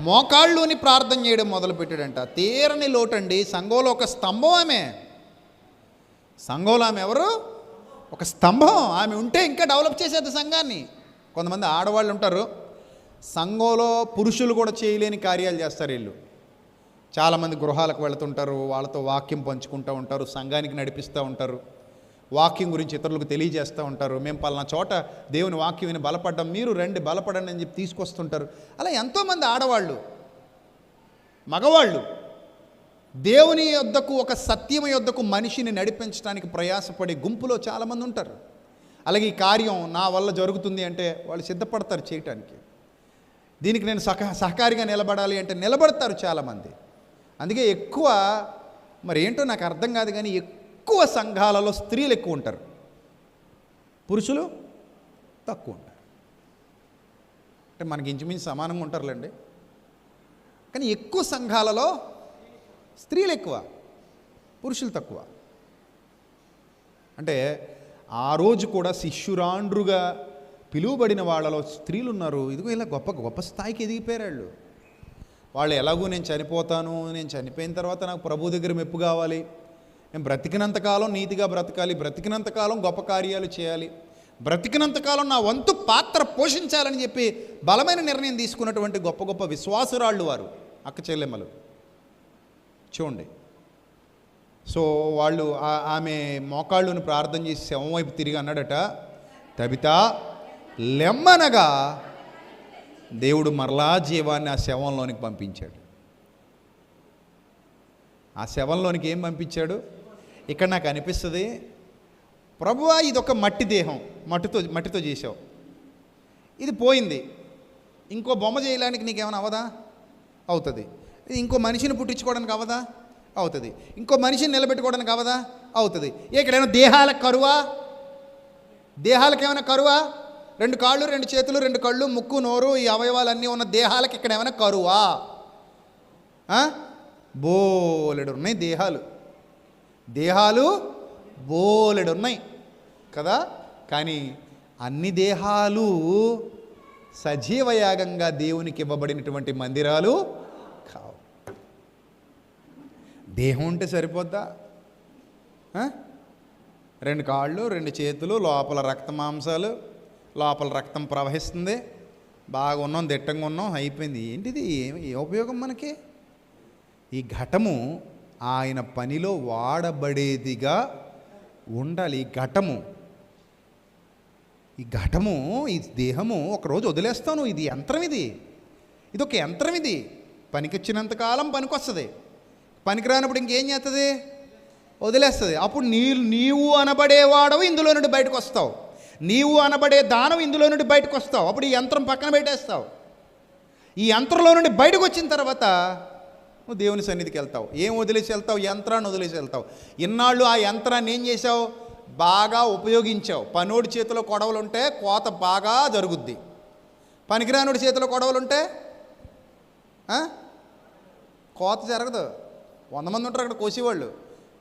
A: మోకాళ్ళుని ప్రార్థన చేయడం మొదలుపెట్టాడంట. తీరని లోటండి. సంఘంలో ఒక స్తంభం ఆమె. సంఘంలో ఆమె ఎవరు? ఒక స్తంభం. ఆమె ఉంటే ఇంకా డెవలప్ చేసేది సంఘాన్ని. కొంతమంది ఆడవాళ్ళు ఉంటారు, సంఘంలో పురుషులు కూడా చేయలేని కార్యాలు చేస్తారు వీళ్ళు. చాలామంది గృహాలకు వెళుతుంటారు, వాళ్ళతో వాక్యం పంచుకుంటూ ఉంటారు, సంఘానికి నడిపిస్తూ ఉంటారు, వాక్యం గురించి ఇతరులకు తెలియజేస్తూ ఉంటారు. మేము పలానా చోట దేవుని వాక్యం విని బలపడ్డాం, మీరు రండి బలపడండి అని చెప్పి తీసుకొస్తుంటారు. అలా ఎంతోమంది ఆడవాళ్ళు, మగవాళ్ళు దేవుని యొద్దకు, ఒక సత్యం యొద్దకు మనిషిని నడిపించడానికి ప్రయాసపడే గుంపులో చాలామంది ఉంటారు. అలాగే ఈ కార్యం నా వల్ల జరుగుతుంది అంటే వాళ్ళు సిద్ధపడతారు చేయటానికి. దీనికి నేను సహకారిగా నిలబడాలి అంటే నిలబడతారు చాలామంది. అందుకే ఎక్కువ, మరి ఏంటో నాకు అర్థం కాదు కానీ, ఎక్కువ సంఘాలలో స్త్రీలు ఎక్కువ ఉంటారు, పురుషులు తక్కువ ఉంటారు. అంటే మనకి ఇంచుమించు సమానంగా ఉంటారులేండి, కానీ ఎక్కువ సంఘాలలో స్త్రీలు ఎక్కువ, పురుషులు తక్కువ. అంటే ఆ రోజు కూడా శిష్యురాండ్రుగా పిలువబడిన వాళ్ళలో స్త్రీలు ఉన్నారు. ఇదిగో ఇలా గొప్ప గొప్ప స్థాయికి ఎదిగిపోయారు వాళ్ళు. ఎలాగూ నేను చనిపోతాను, నేను చనిపోయిన తర్వాత నాకు ప్రభు దగ్గర మెప్పు కావాలి, నేను బ్రతికినంతకాలం నీతిగా బ్రతకాలి, బ్రతికినంతకాలం గొప్ప కార్యాలు చేయాలి, బ్రతికినంతకాలం నా వంతు పాత్ర పోషించాలని చెప్పి బలమైన నిర్ణయం తీసుకున్నటువంటి గొప్ప గొప్ప విశ్వాసురాళ్ళు వారు, అక్క చెల్లెమ్మలు. చూడండి. సో వాళ్ళు ఆమె మోకాళ్ళుని ప్రార్థన చేసి శవం వైపు తిరిగి అన్నాడట, తబితా లెమ్మనగా దేవుడు మరలా జీవాన్ని ఆ శవంలోనికి పంపించాడు. ఆ శవంలోనికి ఏం పంపించాడు? ఇక్కడ నాకు అనిపిస్తుంది, ప్రభువా ఇదొక మట్టి దేహం, మట్టితో చేసావు, ఇది పోయింది, ఇంకో బొమ్మ చేయడానికి నీకేమైనా అవదా? అవుతుంది. ఇంకో మనిషిని పుట్టించుకోవడానికి అవదా? అవుతుంది. ఇంకో మనిషిని నిలబెట్టుకోవడానికి అవదా? అవుతుంది. ఇక్కడేమైనా దేహాలకు కరువా? దేహాలకు ఏమైనా కరువా? 2 కాళ్ళు, 2 చేతులు, 2 కళ్ళు, ముక్కు, నోరు, ఈ అవయవాలన్నీ ఉన్న దేహాలకు ఇక్కడ ఏమైనా కరువా? బోలెడు ఉన్నాయి దేహాలు బోలెడు ఉన్నాయి కదా. కానీ అన్ని దేహాలు సజీవయాగంగా దేవునికి ఇవ్వబడినటువంటి మందిరాలు కావు. దేహం ఉంటే సరిపోద్దా? 2 కాళ్ళు, 2 చేతులు, లోపల రక్త మాంసాలు, లోపల రక్తం ప్రవహిస్తుంది, బాగా ఉన్నాం, దిట్టంగా ఉన్నాం, అయిపోయింది. ఏంటిది? ఏ ఉపయోగం మనకి? ఈ ఘటము ఆయన పనిలో వాడబడేదిగా ఉండాలి. ఈ ఘటము ఈ దేహము ఒకరోజు వదిలేస్తాను. ఇది యంత్రం, ఇది ఒక యంత్రం. ఇది పనికొచ్చినంతకాలం పనికొస్తుంది, పనికిరానప్పుడు ఇంకేం చేస్తుంది? వదిలేస్తుంది. అప్పుడు నీవు అనబడేవాడవు ఇందులో నుండి బయటకు వస్తావు, నీవు అనబడే దానం ఇందులో నుండి బయటకు వస్తావు. అప్పుడు ఈ యంత్రం పక్కన పెట్టేస్తావు. ఈ యంత్రంలో నుండి బయటకు వచ్చిన తర్వాత నువ్వు దేవుని సన్నిధికి వెళ్తావు. ఏం వదిలేసి వెళ్తావు? యంత్రాన్ని వదిలేసి వెళ్తావు. ఇన్నాళ్ళు ఆ యంత్రాన్ని ఏం చేసావు? బాగా ఉపయోగించావు. పనోడి చేతిలో కొడవలుంటే కోత బాగా జరుగుద్ది, పనికిరానుడి చేతిలో కొడవలుంటే కోత జరగదు. 100 మంది ఉంటారు అక్కడ కోసేవాళ్ళు,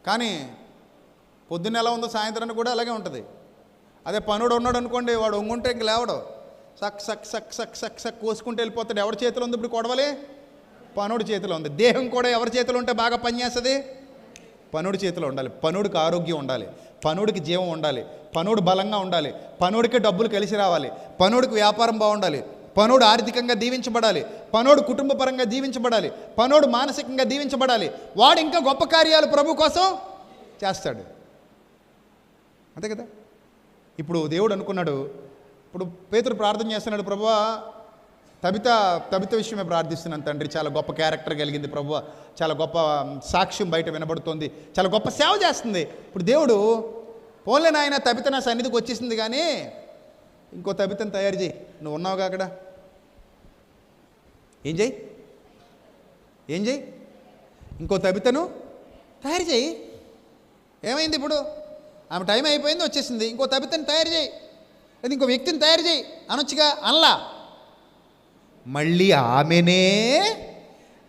A: కానీ పొద్దున్న ఎలా ఉందో సాయంత్రానికి కూడా అలాగే ఉంటుంది. అదే పనుడు ఉన్నాడు అనుకోండి, వాడు ఒంగుంటే ఇంక లేవడు, సక్ సక్ సక్ సక్ సక్ సక్ కోసుకుంటూ వెళ్ళిపోతాడు. ఎవరి చేతిలో ఉంది ఇప్పుడు కొడవలే? పనుడి చేతిలో ఉంది. దేహం కూడా ఎవరి చేతిలో ఉంటే బాగా పనిచేస్తుంది? పనుడి చేతిలో ఉండాలి. పనుడికి ఆరోగ్యం ఉండాలి, పనుడికి జీవం ఉండాలి, పనుడు బలంగా ఉండాలి, పనుడికి డబ్బులు కలిసి రావాలి, పనుడికి వ్యాపారం బాగుండాలి, పనుడు ఆర్థికంగా దీవించబడాలి, పనుడు కుటుంబ పరంగా దీవించబడాలి, పనుడు మానసికంగా దీవించబడాలి. వాడు ఇంకా గొప్ప కార్యాలు ప్రభు కోసం చేస్తాడు. అంతే కదా. ఇప్పుడు దేవుడు అనుకున్నాడు, ఇప్పుడు పేతురు ప్రార్థన చేస్తున్నాడు, ప్రభువా తబిత విషయమే ప్రార్థిస్తున్నాను తండ్రి, చాలా గొప్ప క్యారెక్టర్ కలిగింది ప్రభువా, చాలా గొప్ప సాక్ష్యం బయట వినబడుతుంది, చాలా గొప్ప సేవ చేస్తుంది. ఇప్పుడు దేవుడు పోన్లే నాయన, తబిత నా సన్నిధికి వచ్చేసింది, కానీ ఇంకో తబితను తయారు చేయి, నువ్వు ఉన్నావుగా అక్కడ, ఏం చేయి ఇంకో తబితను తయారు చేయి. ఏమైంది ఇప్పుడు?
B: ఆమె టైం అయిపోయింది, వచ్చేసింది. ఇంకో తబితని తయారు చేయి, లేదా ఇంకో వ్యక్తిని తయారు చేయి అనొచ్చుగా, అనలా. మళ్ళీ ఆమెనే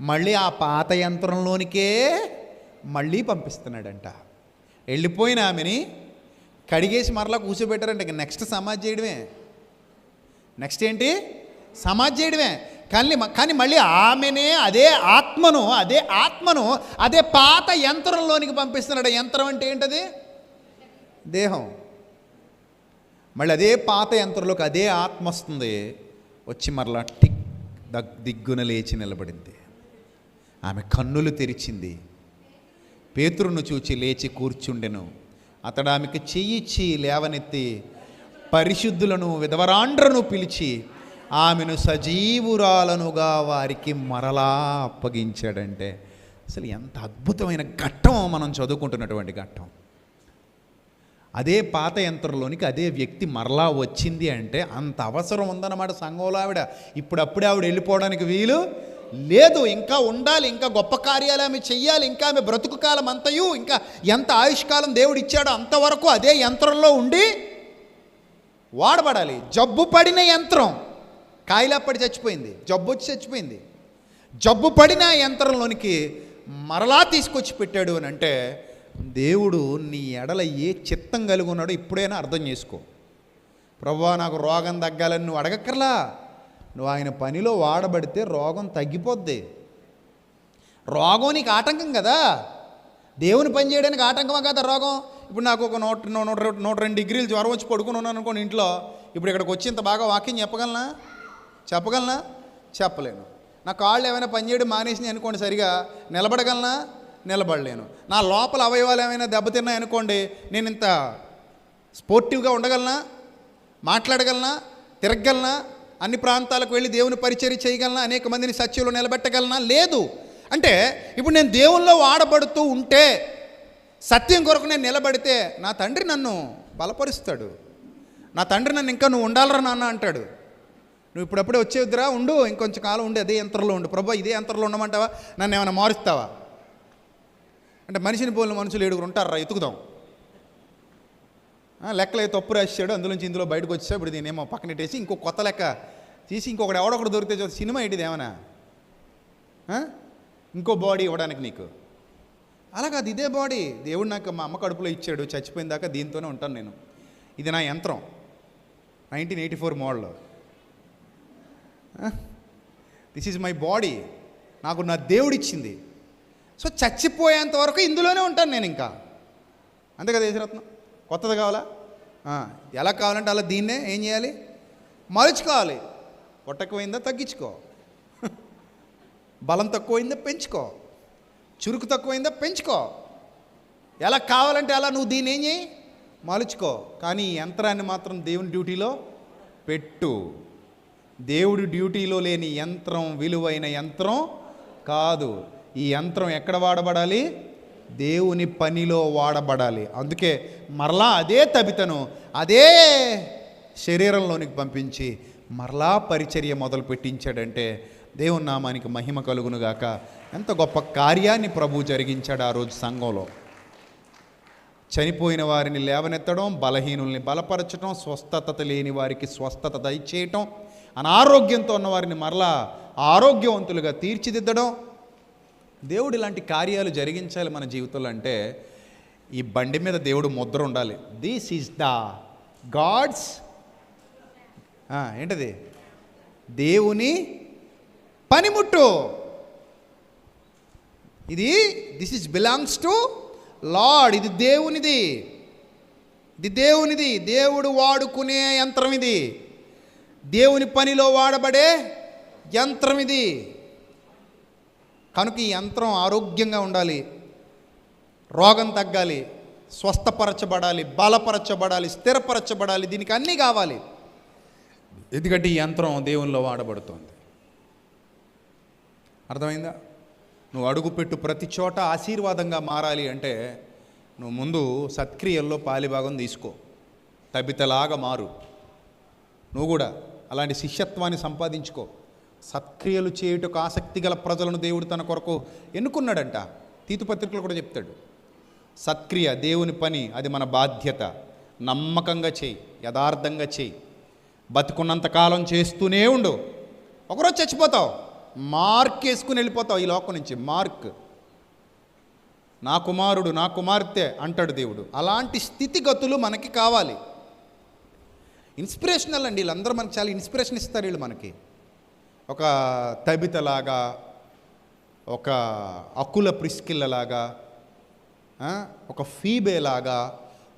B: మళ్ళీ ఆ పాత యంత్రంలోనికే మళ్ళీ పంపిస్తున్నాడంట. వెళ్ళిపోయిన ఆమెని కడిగేసి మరలా కూర్చోబెట్టారంటే ఇక నెక్స్ట్ సమాధి చేయడమే. నెక్స్ట్ ఏంటి? సమాధి చేయడమే. కానీ మళ్ళీ ఆమెనే అదే ఆత్మను అదే పాత యంత్రంలోనికి పంపిస్తున్నాడు. యంత్రం అంటే ఏంటది? దేహం. మళ్ళీ అదే పాత యంత్రంలోకి అదే ఆత్మ వస్తుంది. వచ్చి మరలా దిగ్గున లేచి నిలబడింది. ఆమె కన్నులు తెరిచింది. పేతురును చూచి లేచి కూర్చుండెను. అతడు ఆమెకు చెయ్యిచ్చి లేవనెత్తి పరిశుద్ధులను విధవరాండ్రను పిలిచి ఆమెను సజీవురాలనుగా వారికి మరలా అప్పగించాడంటే అసలు ఎంత అద్భుతమైన ఘట్టం మనం చదువుకుంటున్నటువంటి ఘట్టం. అదే పాత యంత్రంలోనికి అదే వ్యక్తి మరలా వచ్చింది అంటే అంత అవసరం ఉందన్నమాట సంఘంలో. ఇప్పుడప్పుడే ఆవిడ వెళ్ళిపోవడానికి వీలు లేదు. ఇంకా ఉండాలి, ఇంకా గొప్ప కార్యాలు ఆమె చెయ్యాలి, ఇంకా ఆమె బ్రతుకు కాలం అంతయు, ఇంకా ఎంత ఆయుష్కాలం దేవుడు ఇచ్చాడో అంతవరకు అదే యంత్రంలో ఉండి వాడబడాలి. జబ్బు పడిన యంత్రం కాయిలప్పటి చచ్చిపోయింది, జబ్బు వచ్చి చచ్చిపోయింది. జబ్బు పడిన యంత్రంలోనికి మరలా తీసుకొచ్చి పెట్టాడు అని అంటే దేవుడు నీ ఎడల ఏ చిత్తం కలిగి ఉన్నాడో ఇప్పుడైనా అర్థం చేసుకో. ప్రభువా నాకు రోగం తగ్గాలని నువ్వు అడగక్కర్లా. నువ్వు ఆయన పనిలో వాడబడితే రోగం తగ్గిపోద్ది. రోగం నీకు ఆటంకం కదా, దేవుని పని చేయడానికి ఆటంకమా కదా రోగం. ఇప్పుడు నాకు ఒక 102 డిగ్రీలు జ్వరం వచ్చి పడుకుని ఉన్నాను అనుకోండి ఇంట్లో. ఇప్పుడు ఇక్కడికి వచ్చి ఇంత బాగా వాకింగ్ చెప్పగలనా? చెప్పలేను. నా కాళ్ళు ఏమైనా పనిచేయడం మానేసినాయి అనుకోండి, సరిగా నిలబడలేను. నా లోపల అవయవాలు ఏమైనా దెబ్బతిన్నాయి అనుకోండి, నేను ఇంత స్పోర్టివ్గా ఉండగలనా? మాట్లాడగలనా? తిరగలనా? అన్ని ప్రాంతాలకు వెళ్ళి దేవుని పరిచర్య చేయగలనా? అనేక మందిని సత్యంలో నిలబెట్టగలనా? లేదు. అంటే ఇప్పుడు నేను దేవుల్లో వాడబడుతూ ఉంటే, సత్యం కొరకు నేను నిలబడితే నా తండ్రి నన్ను బలపరుస్తాడు. నా తండ్రి నన్ను ఇంకా నువ్వు ఉండాలరా నాన్న అంటాడు. నువ్వు ఇప్పుడప్పుడే వచ్చేద్దురా, ఉండు, ఇంకొంచెం కాలం ఉండి అదే యంత్రంలో ఉండు. ప్రభా ఇదే యంత్రంలో ఉండమంటావా? నన్ను ఏమైనా మారుస్తావా అంటే మనిషిని పోలిన మనుషులు 7 ఉంటారా? ఎతుకుదాం. లెక్కలు తప్పు రాశాడు, అందులోంచి ఇందులో బయటకు వచ్చా. ఇప్పుడు దీనేమో పక్కనెట్టేసి ఇంకో కొత్త లెక్క తీసి ఇంకొకటి ఎవడొకడు దొరికితే చూస్తే సినిమా ఏంటిది ఏమన్నా ఇంకో బాడీ ఇవ్వడానికి నీకు. అలా కాదు, ఇదే బాడీ దేవుడు నాకు మా అమ్మ కడుపులో ఇచ్చాడు, చచ్చిపోయిన దాకా దీంతోనే ఉంటాను నేను. ఇది నా యంత్రం, 1984 model. This is my body, నాకు నా దేవుడు ఇచ్చింది. సో చచ్చిపోయేంత వరకు ఇందులోనే ఉంటాను నేను ఇంకా. అంతే కదా యేసురత్నం? కొత్తది కావాలా? ఎలా కావాలంటే అలా దీన్నే ఏం చేయాలి? మలుచుకోవాలి. పొట్టక్కువైందా తగ్గించుకో, బలం తక్కువైందా పెంచుకో, చురుకు తక్కువైందా పెంచుకో. ఎలా కావాలంటే అలా నువ్వు దీన్ని ఏం చేయి? మలుచుకో. కానీ ఈ యంత్రాన్ని మాత్రం దేవుని డ్యూటీలో పెట్టు. దేవుడి డ్యూటీలో లేని యంత్రం విలువైన యంత్రం కాదు. ఈ యంత్రం ఎక్కడ వాడబడాలి? దేవుని పనిలో వాడబడాలి. అందుకే మరలా అదే తబితను అదే శరీరంలోనికి పంపించి మరలా పరిచర్య మొదలు పెట్టించాడంటే దేవుని నామానికి మహిమ కలుగునుగాక. ఎంత గొప్ప కార్యాన్ని ప్రభు జరిగించాడు ఆ రోజు సంఘంలో. చనిపోయిన వారిని లేవనెత్తడం, బలహీనుల్ని బలపరచడం, స్వస్థత లేని వారికి స్వస్థత దయచేయటం, అనారోగ్యంతో ఉన్న వారిని మరలా ఆరోగ్యవంతులుగా తీర్చిదిద్దడం. దేవుడు ఇలాంటి కార్యాలు జరిగించాలి మన జీవితంలో అంటే ఈ బండి మీద దేవుడు ముద్ర ఉండాలి. దిస్ ఈజ్ ద గాడ్స్ ఏంటది? దేవుని పనిముట్టు. This is belongs to lord. ఇది దేవునిది. దేవుడు వాడుకునే యంత్రం ఇది. దేవుని పనిలో వాడబడే యంత్రం ఇది. కనుక ఈ యంత్రం ఆరోగ్యంగా ఉండాలి, రోగం తగ్గాలి, స్వస్థపరచబడాలి, బలపరచబడాలి, స్థిరపరచబడాలి. దీనికి అన్నీ కావాలి. ఎందుకంటే ఈ యంత్రం దేవునిలో వాడబడుతుంది. అర్థమైందా? నువ్వు అడుగుపెట్టు ప్రతి చోట ఆశీర్వాదంగా మారాలి అంటే నువ్వు ముందు సత్క్రియల్లో పాలిభాగం తీసుకో. తబితలాగా మారు. నువ్వు కూడా అలాంటి శిష్యత్వాన్ని సంపాదించుకో. సత్క్రియలు చేయుటకు ఆసక్తి గల ప్రజలను దేవుడు తన కొరకు ఎన్నుకున్నాడంట. తీతు పత్రికలు కూడా చెప్తాడు. సత్క్రియ దేవుని పని, అది మన బాధ్యత. నమ్మకంగా చేయి, యథార్థంగా చేయి, బతుకున్నంతకాలం చేస్తూనే ఉండు. ఒకరోజు చచ్చిపోతావు, మార్క్ వేసుకుని వెళ్ళిపోతావు ఈ లోకం నుంచి. మార్క్, నా కుమారుడు నా కుమార్తె అంటాడు దేవుడు. అలాంటి స్థితిగతులు మనకి కావాలి. ఇన్స్పిరేషనల్ అండి, వీళ్ళందరూ మనకి చాలా ఇన్స్పిరేషన్ ఇస్తారు. వీళ్ళు మనకి ఒక తబితలాగా, ఒక అకుల ప్రిస్కిల్లలాగా, ఒక ఫీబేలాగా,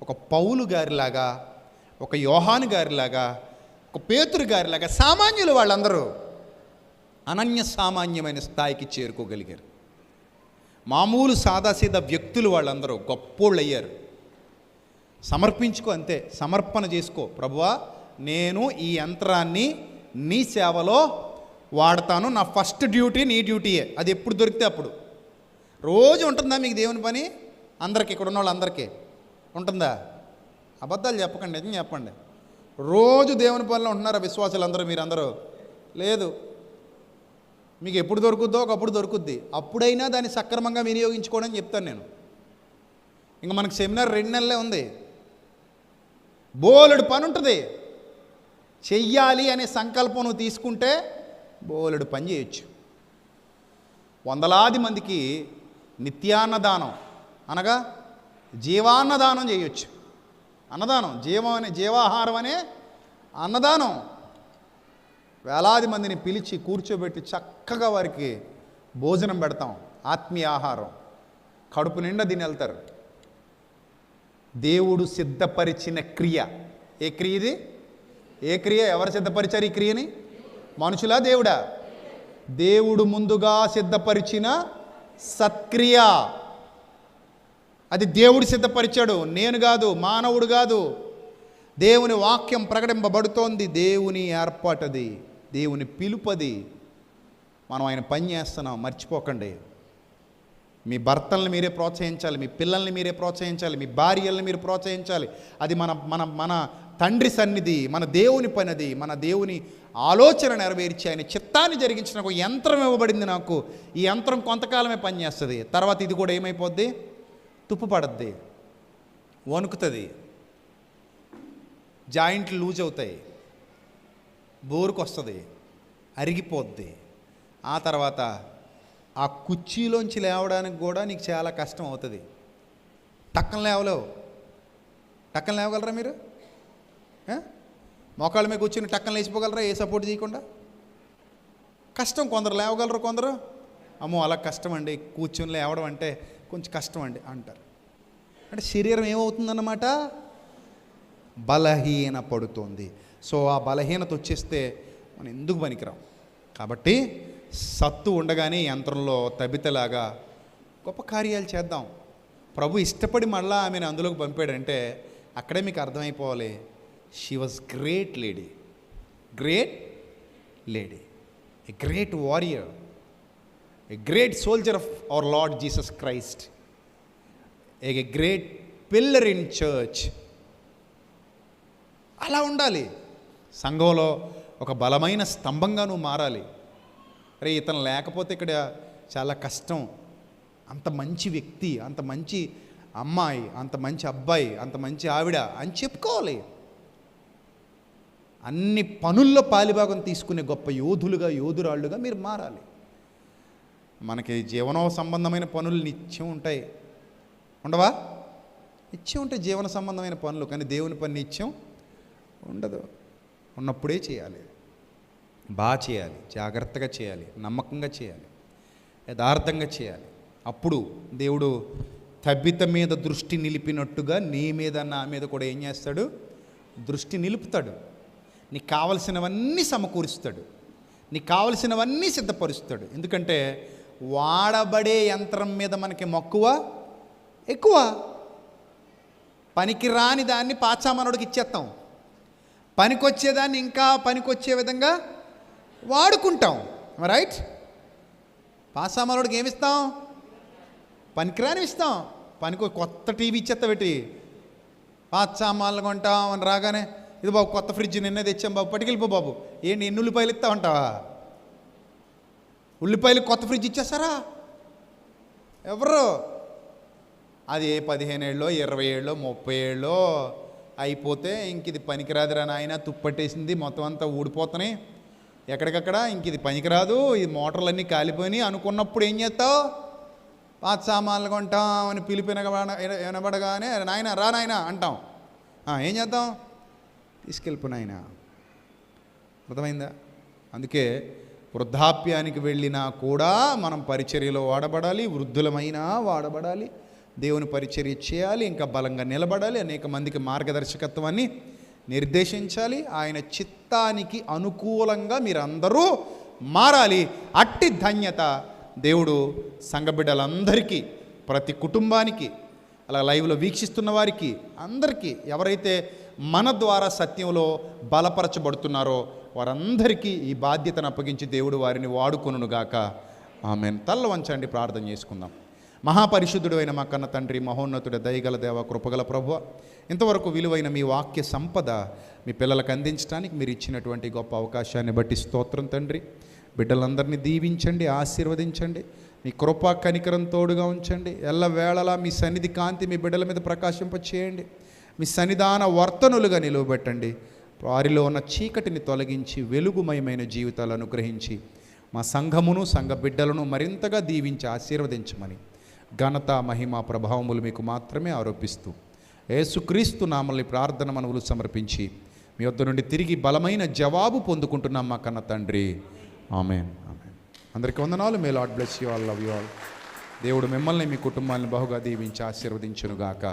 B: ఒక పౌలు గారిలాగా, ఒక యోహాను గారిలాగా, ఒక పేతురు గారిలాగా సామాన్యులు వాళ్ళందరూ అనన్య సామాన్యమైన స్థాయికి చేరుకోగలిగారు. మామూలు సాదాసీదా వ్యక్తులు వాళ్ళందరూ గొప్పోళ్ళు అయ్యారు. సమర్పించుకో, అంతే, సమర్పణ చేసుకో. ప్రభువా, నేను ఈ యంత్రాన్ని నీ సేవలో వాడతాను, నా ఫస్ట్ డ్యూటీ నీ డ్యూటీయే. అది ఎప్పుడు దొరికితే అప్పుడు. రోజు ఉంటుందా మీకు దేవుని పని? అందరికీ, ఇక్కడ ఉన్న వాళ్ళందరికీ ఉంటుందా? అబద్ధాలు చెప్పకండి, నిజం చెప్పండి. రోజు దేవుని పనిలో ఉంటున్నారా విశ్వాసులందరూ? మీరందరూ లేదు. మీకు ఎప్పుడు దొరుకుద్దో ఒకప్పుడు దొరుకుద్ది. అప్పుడైనా దాన్ని సక్రమంగా వినియోగించుకోవడం చెప్తాను నేను. ఇంకా మనకు సెమినార్ 2 నెలలే ఉంది. బోలెడు పని ఉంటుంది. చెయ్యాలి అనే సంకల్పం నువ్వు తీసుకుంటే బోలెడు పని చేయొచ్చు. వందలాది మందికి నిత్యాన్నదానం అనగా జీవాన్నదానం చేయొచ్చు. అన్నదానం, జీవాహారం అనే అన్నదానం. వేలాది మందిని పిలిచి కూర్చోబెట్టి చక్కగా వారికి భోజనం పెడతాం, ఆత్మీయ ఆహారం. కడుపు నిండా దీన్ని వెళ్తారు. దేవుడు సిద్ధపరిచిన క్రియ. ఏ క్రియ ఇది? ఏ క్రియ? ఎవరు సిద్ధపరిచారు ఈ క్రియని? మనుషులా, దేవుడా? దేవుడు ముందుగా సిద్ధపరిచిన సత్క్రియ. అది దేవుడు సిద్ధపరిచాడు, నేను కాదు, మానవుడు కాదు. దేవుని వాక్యం ప్రకటింపబడుతోంది. దేవుని ఏర్పాటది, దేవుని పిలుపది. మనం ఆయన పని చేస్తున్నాం, మర్చిపోకండి. మీ భర్తల్ని మీరే ప్రోత్సహించాలి, మీ పిల్లల్ని మీరే ప్రోత్సహించాలి, మీ భార్యల్ని మీరు ప్రోత్సహించాలి. అది మన మన మన తండ్రి సన్నిధి, మన దేవుని పని. అది మన దేవుని ఆలోచన నెరవేర్చి ఆయన చిత్తాన్ని జరిగించిన ఒక యంత్రం ఇవ్వబడింది నాకు. ఈ యంత్రం కొంతకాలమే పనిచేస్తుంది, తర్వాత ఇది కూడా ఏమైపోద్ది? తుప్పు పడద్ది, వణుకుతుంది, జాయింట్లు లూజ్ అవుతాయి, బోరుకు వస్తుంది, అరిగిపోద్ది. ఆ తర్వాత ఆ కుర్చీలోంచి లేవడానికి కూడా నీకు చాలా కష్టం అవుతుంది. టక్కన లేవలేవు. టక్కన లేవగలరా మీరు? మోకాళ్ళ మీద కూర్చుని టక్కన లేచిపోగలరా ఏ సపోర్ట్ చేయకుండా? కష్టం. కొందరు లేవగలరు, కొందరు అమ్మో అలా కష్టం అండి, కూర్చొని లేవడం అంటే కొంచెం కష్టం అండి అంటారు. అంటే శరీరం ఏమవుతుందన్నమాట? బలహీన పడుతుంది. సో ఆ బలహీనత వచ్చేస్తే మనం ఎందుకు పనికిరాం. కాబట్టి సత్తు ఉండగానే యంత్రంలో తబితలాగా గొప్ప కార్యాలు చేద్దాం. ప్రభు ఇష్టపడి మళ్ళా ఆమెను అందులోకి పంపాడంటే అక్కడే మీకు అర్థమైపోవాలి. She was great lady, great lady, a great warrior, a great soldier of our Lord Jesus Christ, a great pillar in church. అలా ఉండాలి. సంఘంలో ఒక బలమైన స్తంభంగా నువ్వు మారాలి. అరే ఇతను లేకపోతే ఇక్కడ చాలా కష్టం, అంత మంచి వ్యక్తి, అంత మంచి అమ్మాయి, అంత మంచి అబ్బాయి, అంత మంచి ఆవిడ అని చెప్పుకోవాలి. అన్ని పనుల్లో పాలిభాగం తీసుకునే గొప్ప యోధులుగా, యోధురాళ్ళుగా మీరు మారాలి. మనకి జీవన సంబంధమైన పనులు నిత్యం ఉంటాయి, ఉండవా? నిత్యం ఉంటాయి జీవన సంబంధమైన పనులు. కానీ దేవుని పని నిత్యం ఉండదు. ఉన్నప్పుడే చేయాలి, బాగా చేయాలి, జాగ్రత్తగా చేయాలి, నమ్మకంగా చేయాలి, యథార్థంగా చేయాలి. అప్పుడు దేవుడు తబిత మీద దృష్టి నిలిపినట్టుగా నీ మీద, నా మీద కూడా ఏం చేస్తాడు? దృష్టి నిలుపుతాడు. నీకు కావలసినవన్నీ సమకూరుస్తాడు, నీకు కావలసినవన్నీ సిద్ధపరుస్తాడు. ఎందుకంటే వాడబడే యంత్రం మీద మనకి మక్కువ ఎక్కువ. పనికి రాని దాన్ని పాచామనుడికి ఇచ్చేస్తాం, పనికొచ్చేదాన్ని ఇంకా పనికొచ్చే విధంగా వాడుకుంటాం. రైట్? పాసామనుడికి ఏమిస్తాం? పనికిరాని ఇస్తాం. కొత్త టీవీ ఇచ్చేస్తా పెట్టి పాచామాలను కొంటాం అని రాగానే, ఇది బాబు కొత్త ఫ్రిడ్జ్ నిన్నే తెచ్చాం బాబు, పట్టుకెళ్ళిపో బాబు. ఏంటి ఎన్ని ఉల్లిపాయలు ఇస్తా ఉంటావా? ఉల్లిపాయలు కొత్త ఫ్రిడ్జ్ ఇచ్చేస్తారా? ఎవరు? అది 15 ఏళ్ళో 20 ఏళ్ళో 30 ఏళ్ళో అయిపోతే ఇంక ఇది పనికిరాదురా నాయన, తుప్పట్టేసింది, మొత్తం అంతా ఊడిపోతున్నాయి ఎక్కడికక్కడ, ఇంక ఇది పనికిరాదు, ఈ మోటార్లన్నీ కాలిపోయినాయి అనుకున్నప్పుడు ఏం చేస్తావు? పాత సామాన్లు కొంటాం అని వినబడగానే నాయన రా నాయన అంటాం. ఏం చేద్దాం? తీసుకెళ్ళిపో నాయన. అర్థమైందా? అందుకే వృద్ధాప్యానికి వెళ్ళినా కూడా మనం పరిచర్యలో వాడబడాలి, వృద్ధులమైనా వాడబడాలి, దేవుని పరిచర్య చేయాలి, ఇంకా బలంగా నిలబడాలి, అనేక మందికి మార్గదర్శకత్వాన్ని నిర్దేశించాలి, ఆయన చిత్తానికి అనుకూలంగా మీరందరూ మారాలి. అట్టి ధన్యత దేవుడు సంఘబిడ్డలందరికీ, ప్రతి కుటుంబానికి, అలా లైవ్లో వీక్షిస్తున్న వారికి అందరికీ, ఎవరైతే మన ద్వారా సత్యంలో బలపరచబడుతున్నారో వారందరికీ ఈ బాధ్యతను అప్పగించి దేవుడు వారిని వాడుకొనుగాక. ఆమేన్. తల్ల వంచండి, ప్రార్థన చేసుకుందాం. మహాపరిశుద్ధుడు అయిన మా కన్న తండ్రి, మహోన్నతుడ, దయగల దేవ, కృపగల ప్రభువ, ఇంతవరకు విలువైన మీ వాక్య సంపద మీ పిల్లలకు అందించడానికి మీరు ఇచ్చినటువంటి గొప్ప అవకాశాన్ని బట్టి స్తోత్రం తండ్రి. బిడ్డలందరినీ దీవించండి, ఆశీర్వదించండి, మీ కృపా కనికరం తోడుగా ఉంచండి. ఎల్లవేళలా మీ సన్నిధి కాంతి మీ బిడ్డల మీద ప్రకాశింపచేయండి. మీ సన్నిధాన వర్తనులుగా నిలువబెట్టండి. వారిలో ఉన్న చీకటిని తొలగించి వెలుగుమయమైన జీవితాలు అనుగ్రహించి మా సంఘమును, సంఘ బిడ్డలను మరింతగా దీవించి ఆశీర్వదించమని ఘనత, మహిమ, ప్రభావములు మీకు మాత్రమే ఆరోపిస్తూ యేసుక్రీస్తు నామల్ని ప్రార్థన మనవులు సమర్పించి మీ వద్ద నుండి తిరిగి బలమైన జవాబు పొందుకుంటున్నాం మా కన్న తండ్రి. ఆమేన్. ఆమేన్. అందరికీ వందనాలు. May Lord bless you all, love you all. దేవుడు మిమ్మల్ని, మీ కుటుంబాన్ని బహుగా దీవించి ఆశీర్వదించునుగాక.